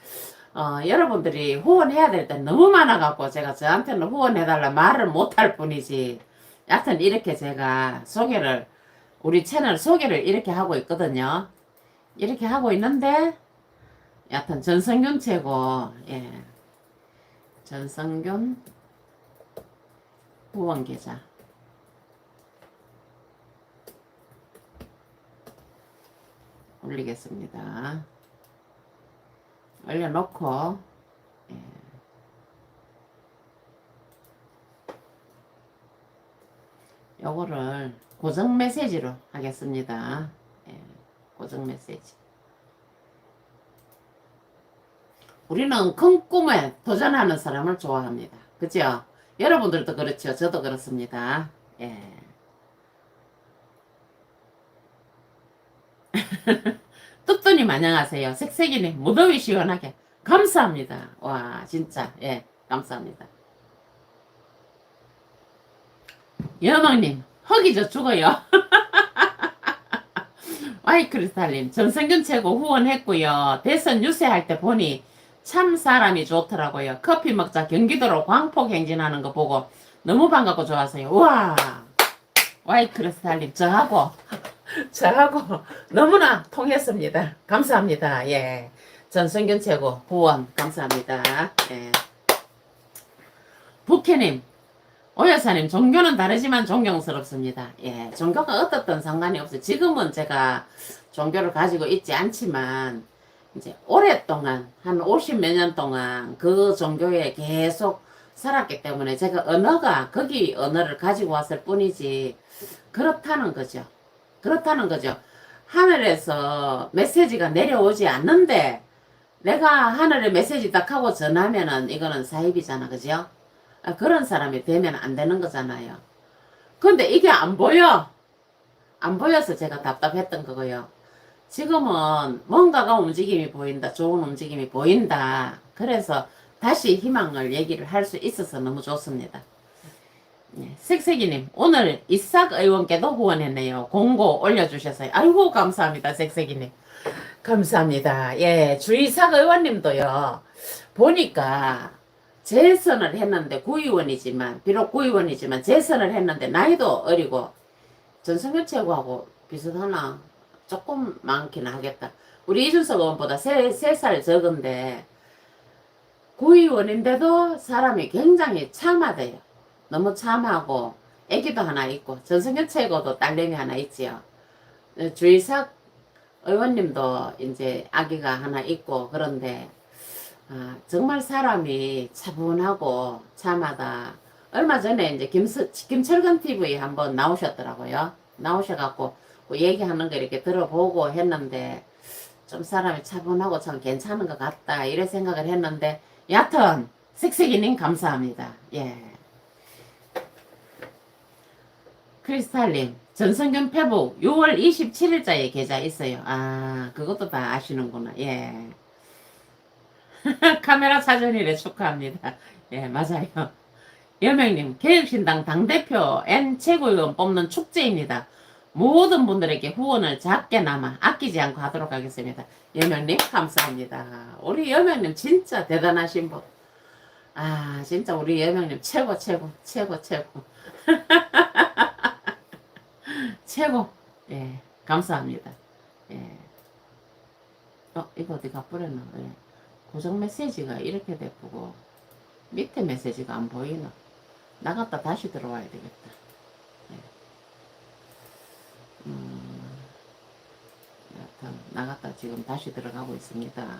여러분들이 후원해야 될 때 너무 많아갖고 제가 저한테는 후원해달라 말을 못할 뿐이지. 여하튼 이렇게 제가 소개를, 우리 채널 소개를 이렇게 하고 있거든요. 이렇게 하고 있는데 여하튼 전성균 최고. 예, 전성균 후원 계좌 올리겠습니다. 올려놓고, 예. 요거를 고정 메시지로 하겠습니다. 예. 고정 메시지. 우리는 큰 꿈에 도전하는 사람을 좋아합니다. 그죠? 여러분들도 그렇죠. 저도 그렇습니다. 예. 뚜뚜님 안녕하세요. 색색이님 무더위 시원하게 감사합니다. 와 진짜 예 감사합니다. 연왕님 허기 저 죽어요. 와이크리스탈님 전성균 최고 후원했고요. 대선 유세할 때 보니 참 사람이 좋더라고요. 커피 먹자 경기도로 광폭 행진하는 거 보고 너무 반갑고 좋았어요. 우와 와이크리스탈님 저하고 너무나 통했습니다. 감사합니다. 예. 전성균 최고 후원 감사합니다. 예. 부캐님 오여사님 종교는 다르지만 존경스럽습니다. 예, 종교가 어떻든 상관이 없어요. 지금은 제가 종교를 가지고 있지 않지만 이제 오랫동안 한 50 몇 년 동안 그 종교에 계속 살았기 때문에 제가 언어가 거기 언어를 가지고 왔을 뿐이지 그렇다는 거죠. 그렇다는 거죠. 하늘에서 메시지가 내려오지 않는데 내가 하늘에 메시지 딱 하고 전하면은 이거는 사입이잖아. 그죠? 그런 사람이 되면 안 되는 거잖아요. 근데 이게 안 보여. 안 보여서 제가 답답했던 거고요. 지금은 뭔가가 움직임이 보인다. 좋은 움직임이 보인다. 그래서 다시 희망을 얘기를 할 수 있어서 너무 좋습니다. 네, 색색이님 오늘 이삭 의원께도 후원했네요. 공고 올려주셔서요. 아이고 감사합니다. 색색이님 감사합니다. 예, 주이삭 의원님도요. 보니까 재선을 했는데 구의원이지만 비록 구의원이지만 재선을 했는데 나이도 어리고 전성균 최고하고 비슷하나 조금 많기는 하겠다. 우리 이준석 의원보다 3살 적은데 구의원인데도 사람이 굉장히 참하대요. 너무 참하고 애기도 하나 있고 전성균 최고도 딸내미 하나 있지요. 주이삭 의원님도 이제 아기가 하나 있고 그런데 정말 사람이 차분하고 참하다. 얼마 전에 이제 김철근 TV에 한번 나오셨더라고요. 나오셔갖고 그 얘기하는 거 이렇게 들어보고 했는데 좀 사람이 차분하고 참 괜찮은 것 같다 이래 생각을 했는데 여하튼 색색이님 감사합니다. 예. 크리스탈님 전성균 페북 6월 27일자에 계좌 있어요. 아 그것도 다 아시는구나. 예. 카메라 사전이래 축하합니다. 예 맞아요. 여명님 개혁신당 당대표 N 최고위원 뽑는 축제입니다. 모든 분들에게 후원을 작게나마 아끼지 않고 하도록 하겠습니다. 여명님 감사합니다. 우리 여명님 진짜 대단하신 분. 아 진짜 우리 여명님 최고 최고 최고 최고 최고. 예 감사합니다. 예. 이거 어디가 뿌렸나. 예. 고정 메시지가 이렇게 됐고 밑에 메시지가 안 보이나. 나갔다 다시 들어와야 되겠다. 예. 여하튼 나갔다 지금 다시 들어가고 있습니다.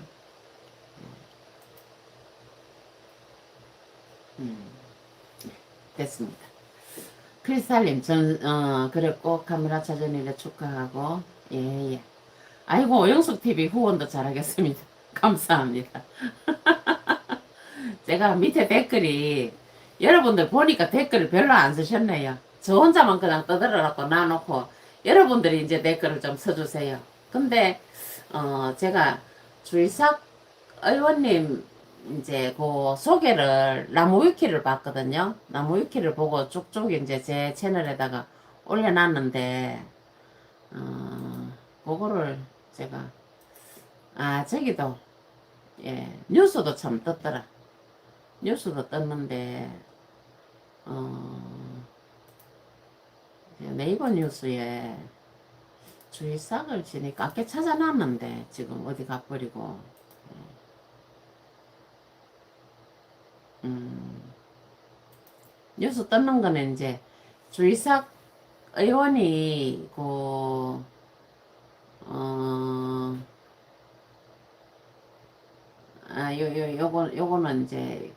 됐습니다. 크리스탈님, 그래, 꼭 카메라 차전일에 축하하고, 예, 예. 아이고, 오영숙TV 후원도 잘하겠습니다. 감사합니다. 제가 밑에 댓글이, 여러분들 보니까 댓글을 별로 안 쓰셨네요. 저 혼자만 그냥 떠들어갖고 놔놓고, 여러분들이 이제 댓글을 좀 써주세요. 근데, 제가 주일삭 의원님 이제 그 소개를 나무위키를 봤거든요. 나무위키를 보고 쭉쭉 이제 제 채널에다가 올려놨는데 그거를 제가 저기도 예 뉴스도 참 떴더라. 뉴스도 떴는데 네이버 뉴스에 주의삭을 지니까 아까 찾아놨는데 지금 어디 가버리고 뉴스 떴는 거는 이제 주이삭 의원이 요거는 이제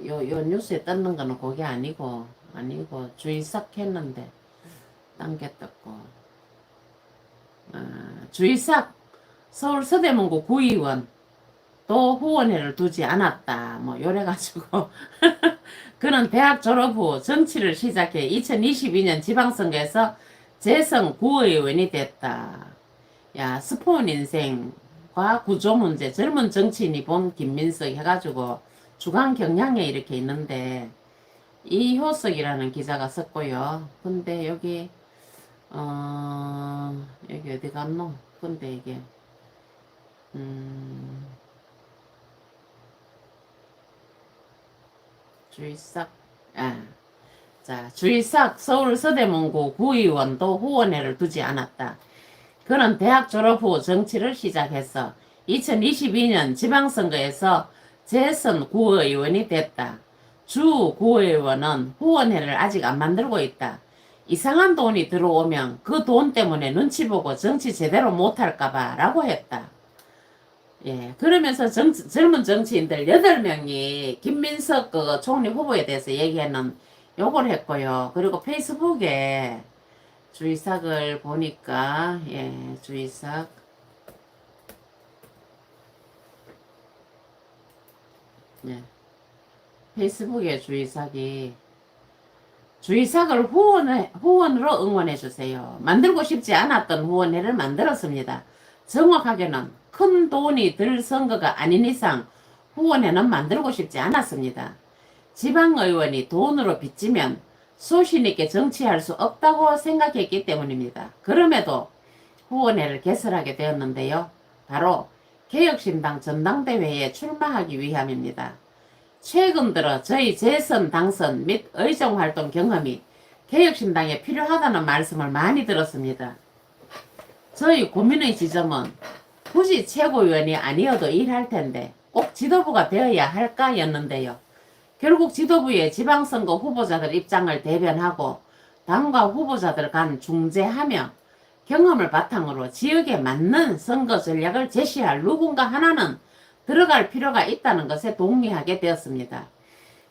요 뉴스에 떴는 거는 그게 아니고 주이삭 했는데 딴 게 떴고 주이삭 서울 서대문구 구의원 또 후원회를 두지 않았다. 뭐 요래가지고 그는 대학 졸업 후 정치를 시작해 2022년 지방선거에서 재선 구의원이 됐다. 야 스폰 인생과 구조문제 젊은 정치인이 본 김민석 해가지고 주간 경향에 이렇게 있는데 이효석이라는 기자가 썼고요. 근데 여기 여기 어디 갔노? 근데 이게 주일삭 주일삭 서울 서대문구 구의원도 후원회를 두지 않았다. 그는 대학 졸업 후 정치를 시작해서 2022년 지방선거에서 재선 구의원이 됐다. 주 구의원은 후원회를 아직 안 만들고 있다. 이상한 돈이 들어오면 그 돈 때문에 눈치 보고 정치 제대로 못할까봐 라고 했다. 예, 그러면서 젊은 정치인들 8명이 김민석 그 총리 후보에 대해서 얘기하는 요걸 했고요. 그리고 페이스북에 주이삭을 보니까, 예, 주이삭. 예, 페이스북에 주이삭을 후원으로 응원해주세요. 만들고 싶지 않았던 후원회를 만들었습니다. 정확하게는 큰 돈이 들 선거가 아닌 이상 후원회는 만들고 싶지 않았습니다. 지방의원이 돈으로 빚지면 소신있게 정치할 수 없다고 생각했기 때문입니다. 그럼에도 후원회를 개설하게 되었는데요. 바로 개혁신당 전당대회에 출마하기 위함입니다. 최근 들어 저희 재선 당선 및 의정활동 경험이 개혁신당에 필요하다는 말씀을 많이 들었습니다. 저희 고민의 지점은 굳이 최고위원이 아니어도 일할 텐데 꼭 지도부가 되어야 할까 였는데요. 결국 지도부의 지방선거 후보자들 입장을 대변하고 당과 후보자들 간 중재하며 경험을 바탕으로 지역에 맞는 선거 전략을 제시할 누군가 하나는 들어갈 필요가 있다는 것에 동의하게 되었습니다.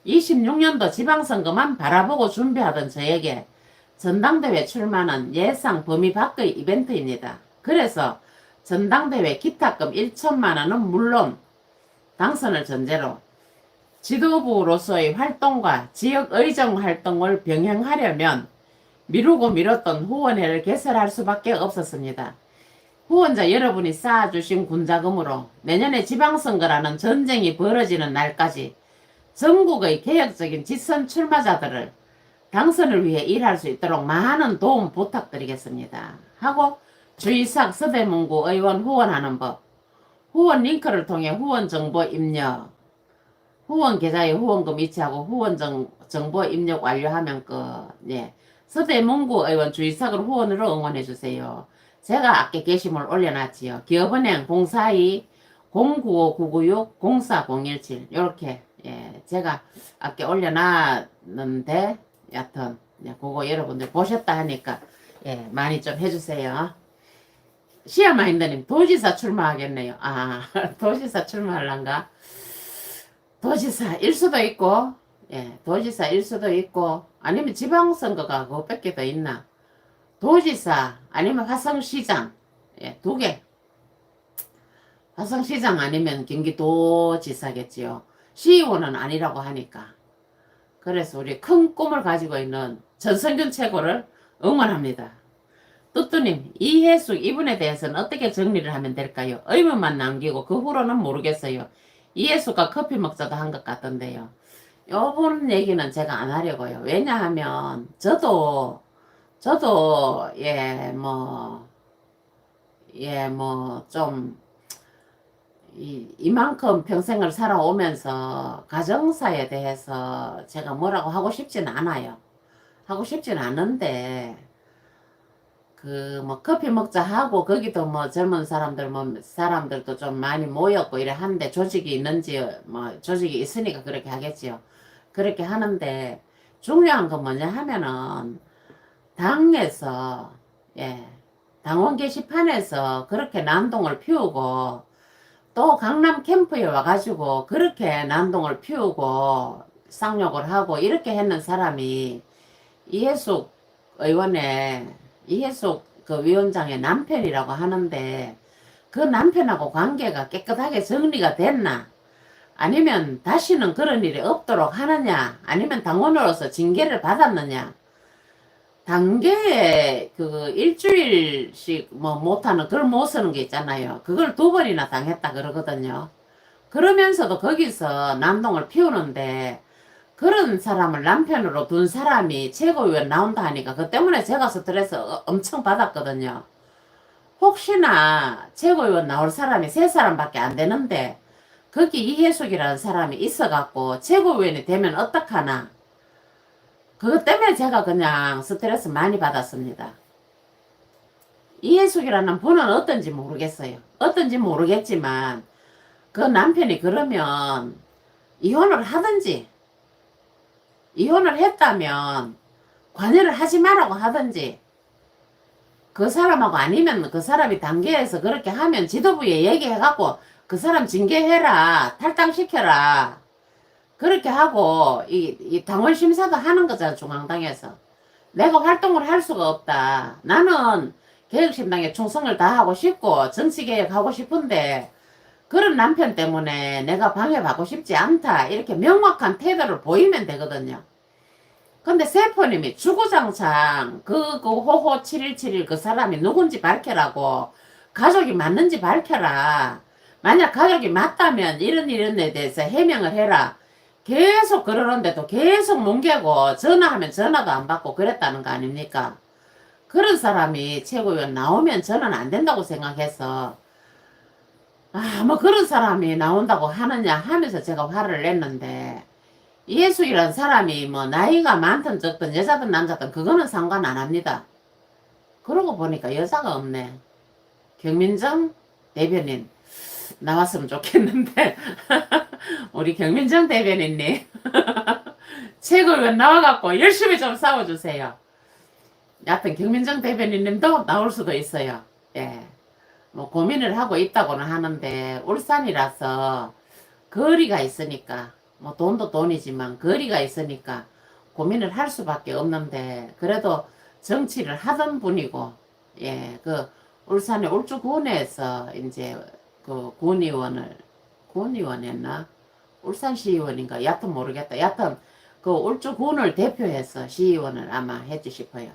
26년도 지방선거만 바라보고 준비하던 저에게 전당대회 출마는 예상 범위 밖의 이벤트입니다. 그래서 전당대회 기탁금 1천만 원은 물론 당선을 전제로 지도부로서의 활동과 지역 의정 활동을 병행하려면 미루고 미뤘던 후원회를 개설할 수밖에 없었습니다. 후원자 여러분이 쌓아주신 군자금으로 내년에 지방선거라는 전쟁이 벌어지는 날까지 전국의 개혁적인 직선 출마자들을 당선을 위해 일할 수 있도록 많은 도움 부탁드리겠습니다. 하고 주이삭 서대문구 의원 후원하는 법, 후원 링크를 통해 후원 정보 입력, 후원 계좌에 후원금 이체하고 후원 정보 입력 완료하면 끝. 예. 서대문구 의원 주이삭을 후원으로 응원해주세요. 제가 아까 게시물 올려놨지요. 기업은행 042-095-996-04017 요렇게 예, 제가 아까 올려놨는데 여튼 예, 그거 여러분들 보셨다 하니까 예, 많이 좀 해주세요. 시아마인드님 도지사 출마하겠네요. 아 도지사 출마할란가? 도지사일 수도 있고 예, 도지사일 수도 있고 아니면 지방선거가 그것밖에 더 있나? 도지사 아니면 화성시장 예, 두 개. 화성시장 아니면 경기도지사겠지요. 시의원은 아니라고 하니까. 그래서 우리 큰 꿈을 가지고 있는 전성균 최고를 응원합니다. 뚜뚜님, 이해숙 이분에 대해서는 어떻게 정리를 하면 될까요? 의문만 남기고 그 후로는 모르겠어요. 이해숙과 커피 먹자도 한 것 같던데요. 요번 얘기는 제가 안 하려고요. 왜냐하면 저도 좀 이만큼 평생을 살아오면서 가정사에 대해서 제가 뭐라고 하고 싶진 않아요. 하고 싶진 않은데 그 뭐 커피 먹자 하고 거기도 뭐 젊은 사람들도 좀 많이 모였고 이래 하는데 조직이 있는지 뭐 조직이 있으니까 그렇게 하겠지요. 그렇게 하는데 중요한 건 뭐냐 하면은 당에서 예 당원 게시판에서 그렇게 난동을 피우고 또 강남 캠프에 와가지고 그렇게 난동을 피우고 쌍욕을 하고 이렇게 했는 사람이 이해숙 의원의 이해숙 그 위원장의 남편이라고 하는데 그 남편하고 관계가 깨끗하게 정리가 됐나? 아니면 다시는 그런 일이 없도록 하느냐? 아니면 당원으로서 징계를 받았느냐? 단계에 그 일주일씩 뭐 못하는 글 못 쓰는 게 있잖아요. 그걸 2번이나 당했다 그러거든요. 그러면서도 거기서 난동을 피우는데 그런 사람을 남편으로 둔 사람이 최고위원 나온다 하니까 그 때문에 제가 스트레스 엄청 받았거든요. 혹시나 최고위원 나올 사람이 3사람밖에 안 되는데 거기 이해숙이라는 사람이 있어갖고 최고위원이 되면 어떡하나. 그것 때문에 제가 그냥 스트레스 많이 받았습니다. 이해숙이라는 분은 어떤지 모르겠어요. 어떤지 모르겠지만 그 남편이 그러면 이혼을 하든지 이혼을 했다면 관여를 하지 말라고 하든지 그 사람하고 아니면 그 사람이 단계에서 그렇게 하면 지도부에 얘기해갖고 그 사람 징계해라 탈당시켜라 그렇게 하고 이 당원 심사도 하는 거잖아. 중앙당에서 내가 활동을 할 수가 없다. 나는 개혁신당에 충성을 다하고 싶고 정치개혁하고 싶은데 그런 남편 때문에 내가 방해받고 싶지 않다. 이렇게 명확한 태도를 보이면 되거든요. 근데 세포님이 주구장창 그 호호 7171 그 사람이 누군지 밝혀라고 가족이 맞는지 밝혀라. 만약 가족이 맞다면 이런 일에 대해서 해명을 해라. 계속 그러는데도 계속 뭉개고 전화하면 전화도 안 받고 그랬다는 거 아닙니까? 그런 사람이 최고위원 나오면 저는 안 된다고 생각해서 뭐 그런 사람이 나온다고 하느냐 하면서 제가 화를 냈는데 이해숙이라는 사람이 뭐 나이가 많든 적든 여자든 남자든 그거는 상관 안 합니다. 그러고 보니까 여자가 없네. 경민정 대변인 나왔으면 좋겠는데 우리 경민정 대변인님 최고위원 나와갖고 열심히 좀 싸워주세요. 여하튼 경민정 대변인님도 나올 수도 있어요. 예. 뭐 고민을 하고 있다고는 하는데 울산이라서 거리가 있으니까 뭐 돈도 돈이지만 거리가 있으니까 고민을 할 수밖에 없는데 그래도 정치를 하던 분이고 예, 그 울산의 울주군에서 이제 그 군의원이었나? 울산시의원인가? 여하튼 모르겠다. 여하튼 그 울주군을 대표해서 시의원을 아마 했지 싶어요.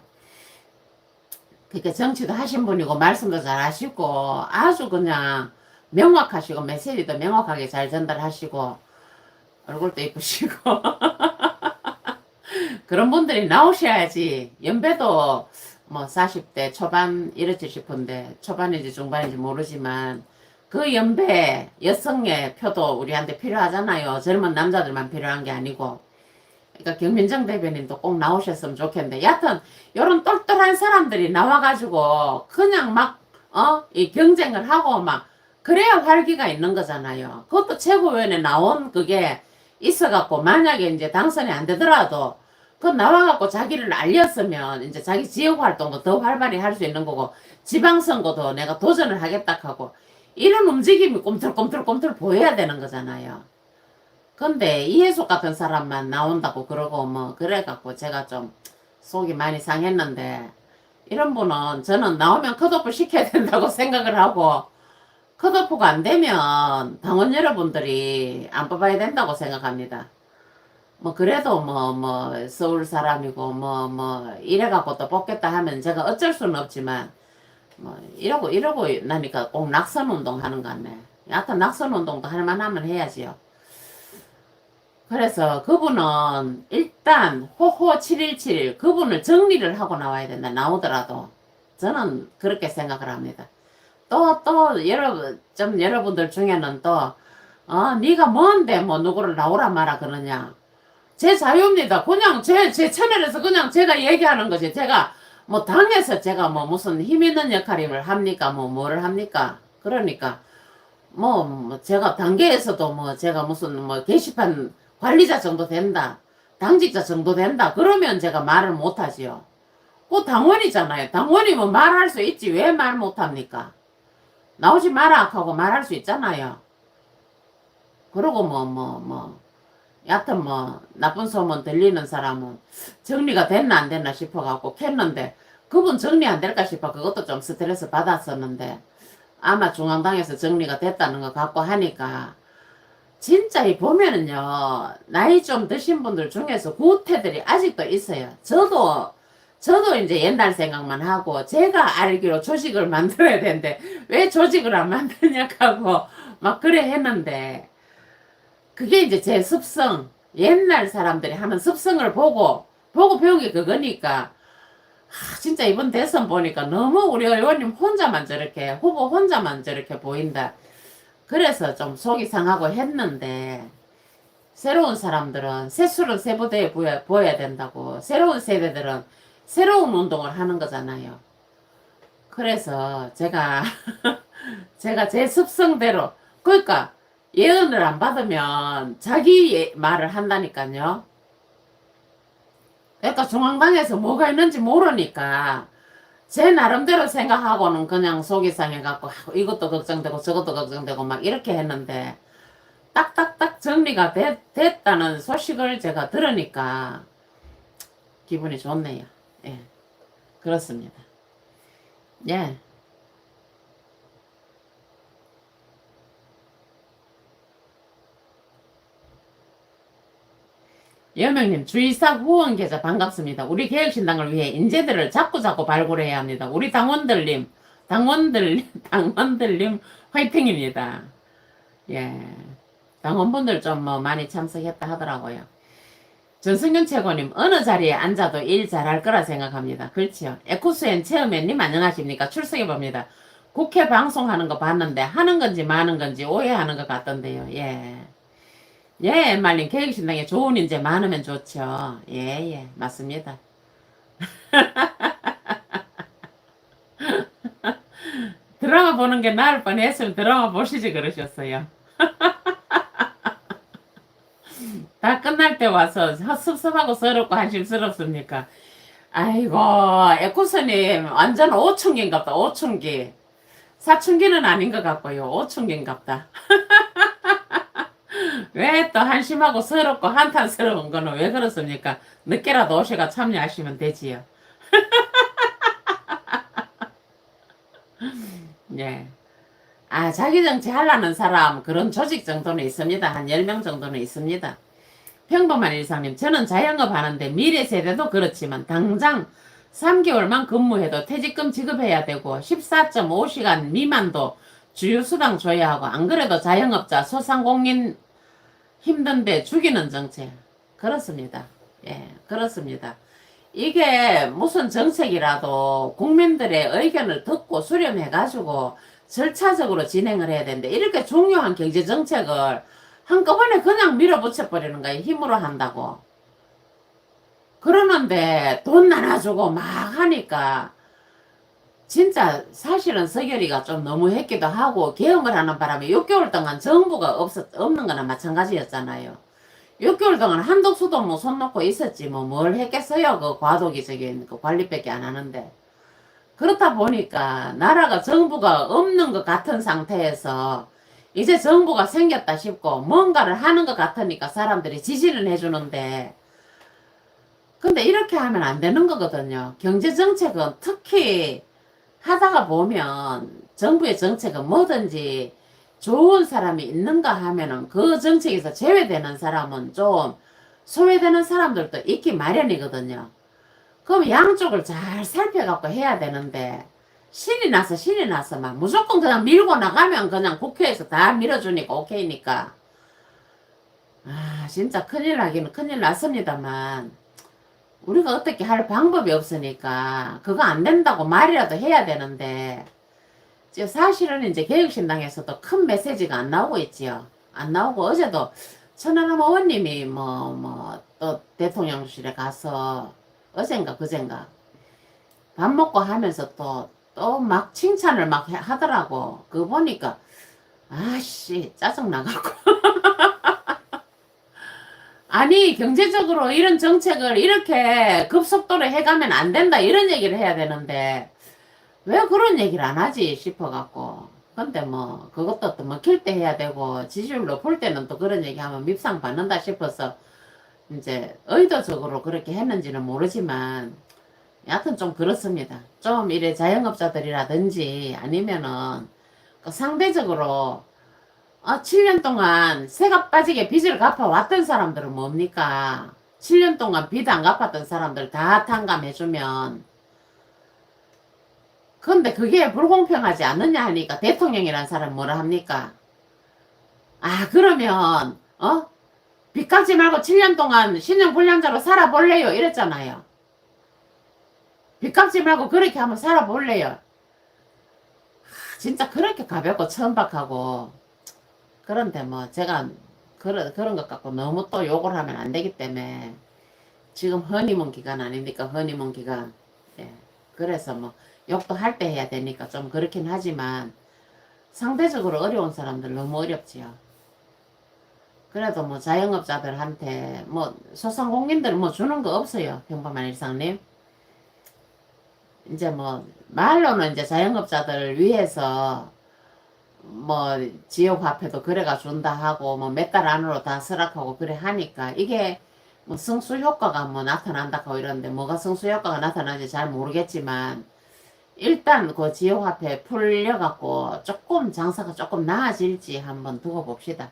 그러니까 정치도 하신 분이고 말씀도 잘 하시고 아주 그냥 명확하시고 메시지도 명확하게 잘 전달하시고 얼굴도 이쁘시고 그런 분들이 나오셔야지. 연배도 뭐 40대 초반 이렇지 싶은데 초반인지 중반인지 모르지만 그 연배 여성의 표도 우리한테 필요하잖아요. 젊은 남자들만 필요한 게 아니고. 그러니까 경민정 대변인도 꼭 나오셨으면 좋겠는데 여하튼 요런 똘똘한 사람들이 나와가지고 그냥 막 이 경쟁을 하고 막 그래야 활기가 있는 거잖아요. 그것도 최고위원회 나온 그게 있어갖고 만약에 이제 당선이 안 되더라도 그 나와갖고 자기를 알렸으면 이제 자기 지역 활동도 더 활발히 할 수 있는 거고 지방선거도 내가 도전을 하겠다 하고 이런 움직임이 꿈틀꿈틀꿈틀 보여야 되는 거잖아요. 근데 이해숙 같은 사람만 나온다고 그러고 뭐 그래갖고 제가 좀 속이 많이 상했는데 이런 분은 저는 나오면 컷오프 시켜야 된다고 생각을 하고 컷오프가 안 되면 당원 여러분들이 안 뽑아야 된다고 생각합니다. 뭐 그래도 뭐 서울 사람이고 뭐 이래갖고 또 뽑겠다 하면 제가 어쩔 수는 없지만 뭐 이러고 나니까 꼭 낙선 운동 하는 것 같네. 여하튼 낙선 운동도 할만하면 해야지요. 그래서 그분은 일단 호호 717 그분을 정리를 하고 나와야 된다. 나오더라도 저는 그렇게 생각을 합니다. 또 여러분들 중에는 또 네가 뭔데 뭐 누구를 나오라 마라 그러냐. 제 자유입니다. 그냥 제 채널에서 그냥 제가 얘기하는 거지. 제가 뭐 당에서 제가 뭐 무슨 힘 있는 역할을 합니까? 뭐 뭐를 합니까? 그러니까 뭐 제가 단계에서도 뭐 제가 무슨 뭐 게시판 관리자 정도 된다. 당직자 정도 된다. 그러면 제가 말을 못하지요. 그 당원이잖아요. 당원이면 말할 수 있지. 왜 말 못합니까? 나오지 마라 하고 말할 수 있잖아요. 그러고 여하튼 뭐 나쁜 소문 들리는 사람은 정리가 됐나 안 됐나 싶어갖고 캤는데 그분 정리 안 될까 싶어. 그것도 좀 스트레스 받았었는데 아마 중앙당에서 정리가 됐다는 거 갖고 하니까 진짜 이 보면은요 나이 좀 드신 분들 중에서 구태들이 아직도 있어요. 저도 이제 옛날 생각만 하고 제가 알기로 조직을 만들어야 되는데 왜 조직을 안 만드냐 하고 막 그래 했는데 그게 이제 제 습성 옛날 사람들이 하는 습성을 보고 배운 게 그거니까 진짜 이번 대선 보니까 너무 우리 의원님 혼자만 저렇게 후보 혼자만 저렇게 보인다. 그래서 좀 속이 상하고 했는데 새로운 사람들은 새술은 새부대에 보여야 된다고 새로운 세대들은 새로운 운동을 하는 거잖아요. 그래서 제가 제 습성대로 그러니까 예언을 안 받으면 자기 말을 한다니까요. 그러니까 중앙당에서 뭐가 있는지 모르니까 제 나름대로 생각하고는 그냥 속이 상해갖고 이것도 걱정되고 저것도 걱정되고 막 이렇게 했는데 딱딱딱 정리가 됐다는 소식을 제가 들으니까 기분이 좋네요. 예, 그렇습니다. 예. 여명님 주의사 후원 계좌 반갑습니다. 우리 개혁신당을 위해 인재들을 자꾸 발굴해야 합니다. 우리 당원들님 화이팅입니다. 예, 당원분들 좀 뭐 많이 참석했다 하더라고요. 전승균 최고님 어느 자리에 앉아도 일 잘할 거라 생각합니다. 그렇지요. 에쿠스엔 체어맨님 안녕하십니까? 출석해봅니다. 국회 방송하는 거 봤는데 하는 건지 마는 건지 오해하는 것 같던데요. 예. 예, 말님 개혁신당에 좋은 인재 많으면 좋죠. 예, 맞습니다. 드라마 보는 게 나을 뻔했으면 드라마 보시지 그러셨어요. 다 끝날 때 와서 섭섭하고 서럽고 한심스럽습니까? 아이고, 에코스님 완전 오천기인갑다. 오천기. 사춘기는 아닌 것 같고요. 오천기인갑다. 왜 또 한심하고 서럽고 한탄스러운 거는 왜 그렇습니까? 늦게라도 오셔가 참여하시면 되지요. 예. 아, 자기 정치 하려는 사람, 그런 조직 정도는 있습니다. 한 10명 정도는 있습니다. 평범한 일상님, 저는 자영업 하는데 미래 세대도 그렇지만 당장 3개월만 근무해도 퇴직금 지급해야 되고 14.5시간 미만도 주휴수당 줘야 하고 안 그래도 자영업자 소상공인 힘든데 죽이는 정책. 그렇습니다. 예, 그렇습니다. 이게 무슨 정책이라도 국민들의 의견을 듣고 수렴해가지고 절차적으로 진행을 해야 되는데 이렇게 중요한 경제 정책을 한꺼번에 그냥 밀어붙여 버리는 거예요. 힘으로 한다고. 그러는데 돈 나눠주고 막 하니까 진짜 사실은 서결이가 좀 너무 했기도 하고 계엄을 하는 바람에 6개월 동안 정부가 없는 거나 마찬가지였잖아요. 6개월 동안 한도 수도 뭐 손 놓고 있었지 뭐 뭘 했겠어요. 그 과도기적인 그 관리밖에 안 하는데. 그렇다 보니까 나라가 정부가 없는 것 같은 상태에서 이제 정부가 생겼다 싶고 뭔가를 하는 것 같으니까 사람들이 지지를 해주는데 근데 이렇게 하면 안 되는 거거든요. 경제정책은 특히 하다가 보면 정부의 정책은 뭐든지 좋은 사람이 있는가 하면은 그 정책에서 제외되는 사람은 좀 소외되는 사람들도 있기 마련이거든요. 그럼 양쪽을 잘 살펴갖고 해야 되는데 신이 나서 막 무조건 그냥 밀고 나가면 그냥 국회에서 다 밀어주니까 오케이니까 아 진짜 큰일 나기는 큰일 났습니다만 우리가 어떻게 할 방법이 없으니까 그거 안 된다고 말이라도 해야 되는데 사실은 이제 개혁신당에서도 큰 메시지가 안 나오고 있지요. 안 나오고 어제도 천안함 의원님이 또 대통령실에 가서 어젠가 그젠가 밥 먹고 하면서 또 막 칭찬을 막 하더라고. 그거 보니까 아씨 짜증나갖고 아니 경제적으로 이런 정책을 이렇게 급속도로 해가면 안 된다 이런 얘기를 해야 되는데 왜 그런 얘기를 안 하지 싶어갖고 근데 뭐 그것도 또 먹힐 때 해야 되고 지지율 높을 때는 또 그런 얘기하면 밉상 받는다 싶어서 이제 의도적으로 그렇게 했는지는 모르지만 여하튼 좀 그렇습니다. 좀 이래 자영업자들이라든지 아니면은 그 상대적으로 7년 동안 새가 빠지게 빚을 갚아왔던 사람들은 뭡니까? 7년 동안 빚 안 갚았던 사람들 다 탕감해주면 근데 그게 불공평하지 않느냐 하니까 대통령이란 사람 뭐라 합니까? 아 그러면 빚 갚지 말고 7년 동안 신용불량자로 살아볼래요 이랬잖아요. 빚 갚지 말고 그렇게 한번 살아볼래요. 진짜 그렇게 가볍고 천박하고 그런데 뭐 제가 그런 것 갖고 너무 또 욕을 하면 안 되기 때문에 지금 허니문 기간 아닙니까? 허니문 기간. 예. 그래서 뭐 욕도 할 때 해야 되니까 좀 그렇긴 하지만 상대적으로 어려운 사람들 너무 어렵지요. 그래도 뭐 자영업자들한테 뭐 소상공인들 뭐 주는 거 없어요. 평범한 일상님. 이제 뭐 말로는 이제 자영업자들 위해서 뭐 지역화폐도 그래가 준다 하고 뭐 몇 달 안으로 다 수락하고 그래 하니까 이게 뭐 성수 효과가 뭐 나타난다 하고 이러는데 뭐가 성수 효과가 나타나는지 잘 모르겠지만 일단 그 지역화폐 풀려갖고 조금 장사가 조금 나아질지 한번 두고 봅시다.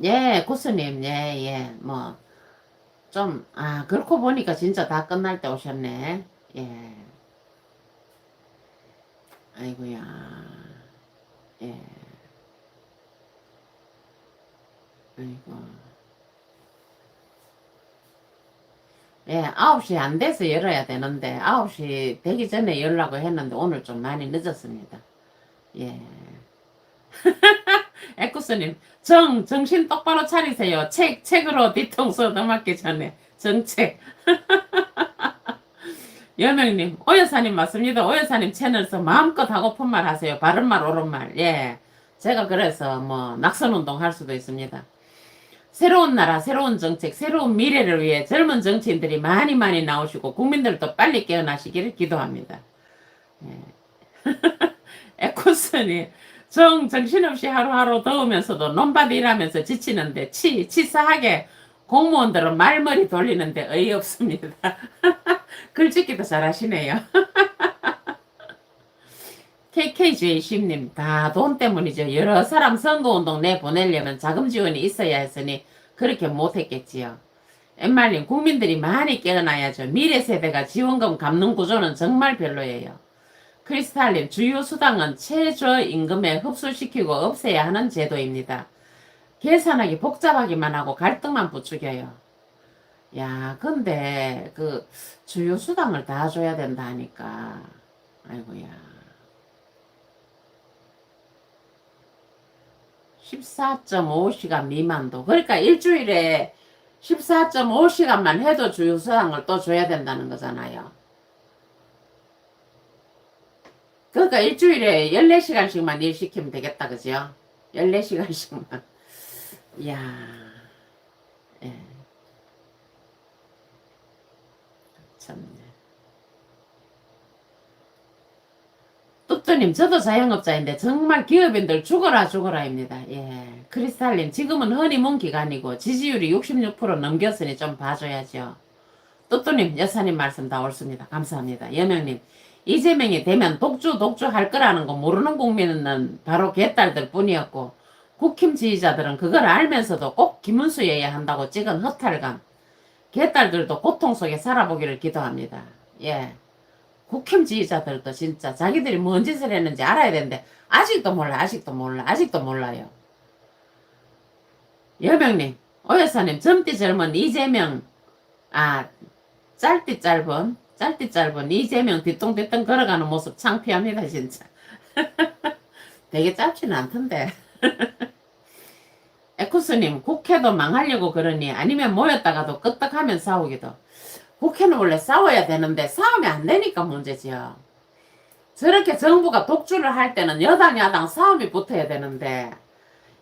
예, 구스님, 예, 예, 뭐 좀 그렇고 보니까 진짜 다 끝날 때 오셨네. 예, 아이고야, 예, 아이고. 예, 9시 안 돼서 열어야 되는데, 9시 되기 전에 열라고 했는데, 오늘 좀 많이 늦었습니다. 예. 에쿠스님, 정신 똑바로 차리세요. 책으로 뒤통수 넘었기 전에. 정책. 여명님, 오여사님 맞습니다. 오여사님 채널에서 마음껏 하고픈 말 하세요. 바른말, 옳은말. 예. 제가 그래서 뭐, 낙선운동 할 수도 있습니다. 새로운 나라, 새로운 정책, 새로운 미래를 위해 젊은 정치인들이 많이 많이 나오시고 국민들도 빨리 깨어나시기를 기도합니다. 예. 에코슨이 정신없이 하루하루 더우면서도 논밭 일하면서 지치는데 치사하게 공무원들은 말머리 돌리는데 어이없습니다. 글짓기도 잘하시네요. KKJ10님, 다 돈 때문이죠. 여러 사람 선거운동 내보내려면 자금 지원이 있어야 했으니 그렇게 못했겠지요. 엠말님, 국민들이 많이 깨어나야죠. 미래 세대가 지원금 갚는 구조는 정말 별로예요. 크리스탈님, 주요 수당은 최저임금에 흡수시키고 없애야 하는 제도입니다. 계산하기 복잡하기만 하고 갈등만 부추겨요. 야, 근데 그 주요 수당을 다 줘야 된다 하니까 아이고야. 14.5시간 미만도. 그러니까 일주일에 14.5시간만 해도 주요 수당을 또 줘야 된다는 거잖아요. 그러니까 일주일에 14시간씩만 일 시키면 되겠다, 그죠? 14시간씩만. 이야, 예. 참네. 뚜뚜님, 저도 자영업자인데 정말 기업인들 죽어라입니다. 예. 크리스탈님, 지금은 허니문 기간이고 지지율이 66% 넘겼으니 좀 봐줘야죠. 뚜뚜님, 여사님 말씀 다 옳습니다. 감사합니다. 여명님, 이재명이 되면 독주 할 거라는 거 모르는 국민은 바로 개딸들 뿐이었고 국힘 지지자들은 그걸 알면서도 꼭 김문수여야 한다고 찍은 허탈감. 개딸들도 고통 속에 살아보기를 기도합니다. 예. 국힘 지지자들도 진짜 자기들이 뭔 짓을 했는지 알아야 되는데 아직도 몰라요. 여명님, 오여사님, 젊디 젊은 이재명, 짧디 짧은 이재명 뒤뚱뒤뚱 걸어가는 모습 창피합니다, 진짜. 되게 짧지는 않던데. 에쿠스님, 국회도 망하려고 그러니 아니면 모였다가도 끄떡하면 싸우기도. 국회는 원래 싸워야 되는데 싸우면 안 되니까 문제지요. 저렇게 정부가 독주를 할 때는 여당 야당 싸움이 붙어야 되는데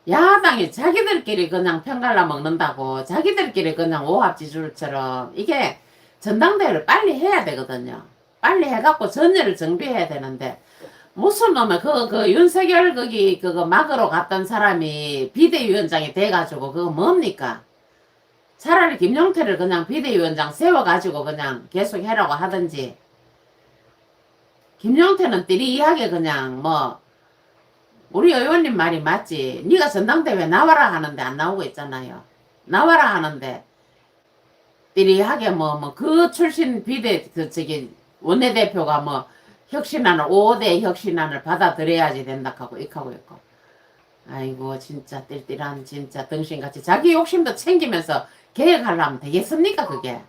야당이 자기들끼리 그냥 편갈라 먹는다고 자기들끼리 그냥 오합지졸처럼 이게 전당대회를 빨리 해야 되거든요. 빨리 해갖고 전열을 정비해야 되는데 무슨 놈의 그 윤석열 그거 막으러 갔던 사람이 비대위원장이 돼가지고 그거 뭡니까? 차라리 김용태를 그냥 비대위원장 세워가지고 그냥 계속 해라고 하든지. 김용태는 띠리하게 그냥 뭐 우리 의원님 말이 맞지. 네가 전당대회 나와라 하는데 안 나오고 있잖아요. 나와라 하는데 띠리하게 그 출신 원내대표가 혁신안을 5대 혁신안을 받아들여야지 된다 하고 익하고 있고. 아이고 진짜 띨띨한 진짜 등신같이 자기 욕심도 챙기면서 계획하려면 되겠습니까 그게?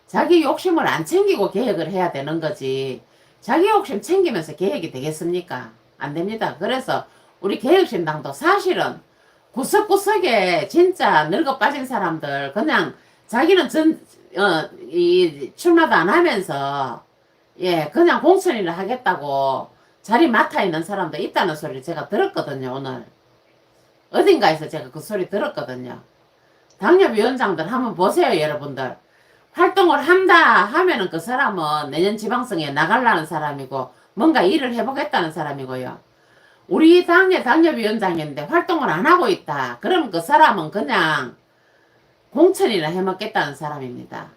자기 욕심을 안 챙기고 계획을 해야 되는 거지. 자기 욕심 챙기면서 계획이 되겠습니까? 안 됩니다. 그래서 우리 개혁신당도 사실은 구석구석에 진짜 늙어 빠진 사람들 그냥 자기는 출마도 안 하면서 그냥 공천일을 하겠다고 자리 맡아 있는 사람도 있다는 소리를 제가 들었거든요. 오늘 어딘가에서 제가 그 소리 들었거든요. 당협위원장들 한번 보세요 여러분들. 활동을 한다 하면은 그 사람은 내년 지방선거에 나가려는 사람이고 뭔가 일을 해보겠다는 사람이고요. 우리 당의 당협위원장인데 활동을 안 하고 있다. 그럼 그 사람은 그냥 공천이나 해먹겠다는 사람입니다.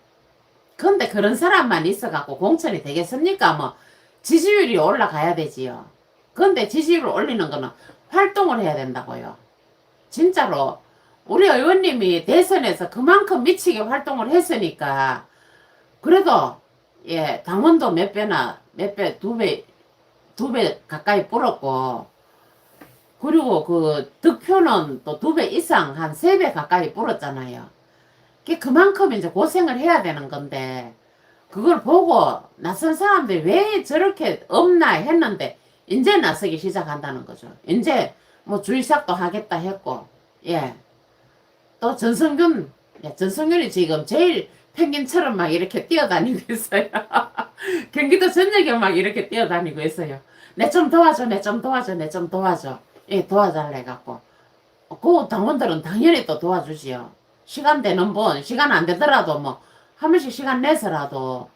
근데 그런 사람만 있어갖고 공천이 되겠습니까? 지지율이 올라가야 되지요. 근데 지지율을 올리는 거는 활동을 해야 된다고요. 진짜로 우리 의원님이 대선에서 그만큼 미치게 활동을 했으니까 그래도 당원도 두 배 가까이 불었고 그리고 그 득표는 또 2배 이상 한 3배 가까이 불었잖아요. 그만큼 이제 고생을 해야 되는 건데 그걸 보고 낯선 사람들이 왜 저렇게 없나 했는데 이제 나서기 시작한다는 거죠. 이제 주의삭도 하겠다 했고 또 전성균이 지금 제일 펭귄처럼 막 이렇게 뛰어다니고 있어요. 경기도 전역에 막 이렇게 뛰어다니고 있어요. 내 좀 도와줘. 도와달래 해갖고. 그 당원들은 당연히 또 도와주지요. 시간 되는 분, 시간 안 되더라도 한 번씩 시간 내서라도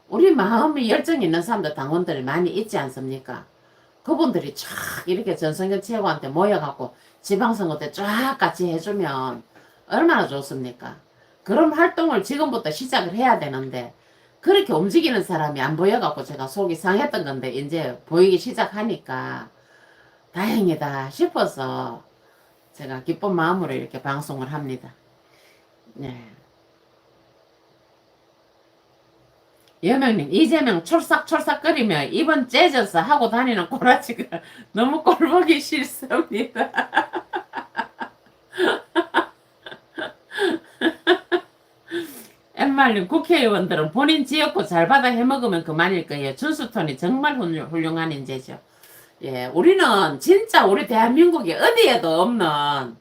우리 마음이 열정 있는 사람들 당원들이 많이 있지 않습니까? 그분들이 쫙 이렇게 전성현 최고한테 모여갖고 지방선거 때 쫙 같이 해주면 얼마나 좋습니까? 그런 활동을 지금부터 시작을 해야 되는데 그렇게 움직이는 사람이 안 보여갖고 제가 속이 상했던 건데 이제 보이기 시작하니까 다행이다 싶어서 제가 기쁜 마음으로 이렇게 방송을 합니다. 네. 여명님, 이재명 촐싹촐싹거리며 입은 째져서 하고 다니는 꼬라지가 너무 꼴보기 싫습니다. 엠말님, 국회의원들은 본인 지역구 잘 받아 해먹으면 그만일 거예요. 준수톤이 정말 훌륭한 인재죠. 예, 우리는 진짜 우리 대한민국에 어디에도 없는,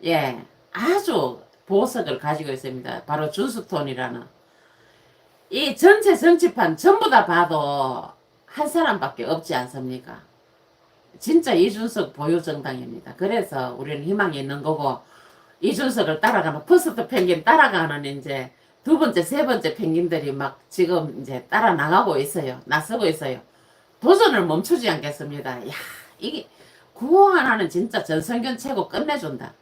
예, 아주 보석을 가지고 있습니다. 바로 준수톤이라는. 이 전체 정치판 전부 다 봐도 한 사람밖에 없지 않습니까? 진짜 이준석 보유 정당입니다. 그래서 우리는 희망이 있는 거고, 이준석을 따라가는 퍼스트 펭귄 따라가는 이제 두 번째, 세 번째 펭귄들이 막 지금 이제 따라 나가고 있어요. 나서고 있어요. 도전을 멈추지 않겠습니다. 야, 이게 구호 하나는 진짜 전성현 최고 끝내준다.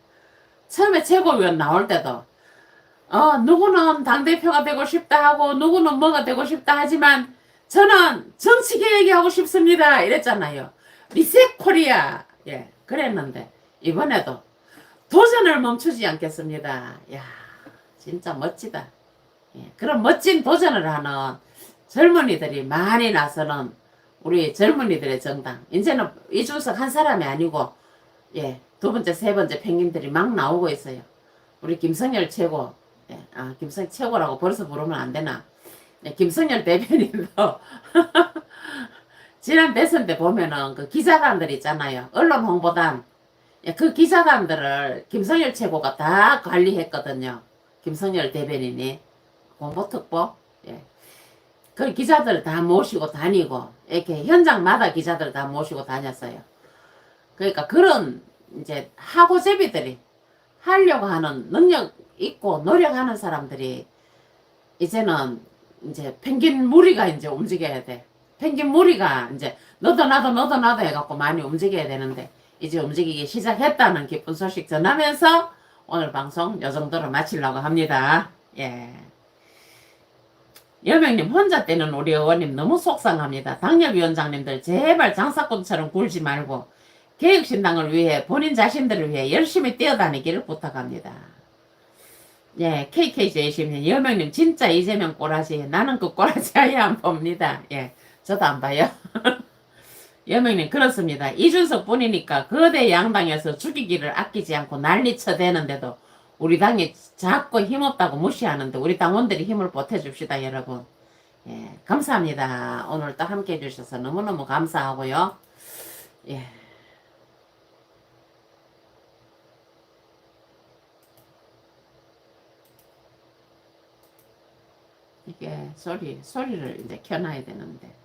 처음에 최고위원 나올 때도 누구는 당대표가 되고 싶다 하고 누구는 뭐가 되고 싶다 하지만 저는 정치개혁이 하고 싶습니다. 이랬잖아요. 리셋 코리아. 예, 그랬는데 이번에도 도전을 멈추지 않겠습니다. 야, 진짜 멋지다. 예, 그런 멋진 도전을 하는 젊은이들이 많이 나서는 우리 젊은이들의 정당. 이제는 이준석 한 사람이 아니고, 예, 두 번째, 세 번째 펭귄들이 막 나오고 있어요. 우리 김성열 최고. 예, 김성열 최고라고 벌써 부르면 안 되나. 예, 김성열 대변인도 지난 대선 때 보면은 그 기자단들 있잖아요. 언론 홍보단. 예, 그 기자단들을 김성열 최고가 다 관리했거든요. 김성열 대변인이. 공보특보. 예. 그 기자들 다 모시고 다니고, 이렇게 현장마다 기자들 다 모시고 다녔어요. 그러니까 그런 이제 하고제비들이 하려고 하는 능력 있고 노력하는 사람들이 이제는 이제 펭귄 무리가 이제 움직여야 돼. 펭귄 무리가 이제 너도 나도 해갖고 많이 움직여야 되는데 이제 움직이기 시작했다는 기쁜 소식 전하면서 오늘 방송 요 정도로 마치려고 합니다. 예. 여명님 혼자 때는 우리 의원님 너무 속상합니다. 당협위원장님들 제발 장사꾼처럼 굴지 말고 개혁신당을 위해 본인 자신들을 위해 열심히 뛰어다니기를 부탁합니다. 예, KKJC님 여명님 진짜 이재명 꼬라지. 나는 그 꼬라지 아예 안 봅니다. 예, 저도 안 봐요. 여명님 그렇습니다. 이준석 뿐이니까 거대 양당에서 죽이기를 아끼지 않고 난리 쳐대는데도 우리 당이 자꾸 힘없다고 무시하는데 우리 당원들이 힘을 보태줍시다 여러분. 예, 감사합니다. 오늘 또 함께 해주셔서 너무너무 감사하고요. 예. 이게 소리를 이제 켜놔야 되는데.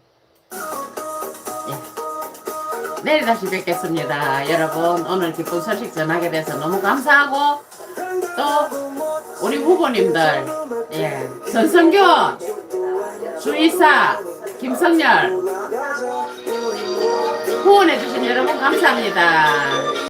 예. 내일 다시 뵙겠습니다. 여러분 오늘 기쁜 소식 전하게 돼서 너무 감사하고 또 우리 후보님들 예, 전성균 주이사 김성열 후원해주신 여러분 감사합니다.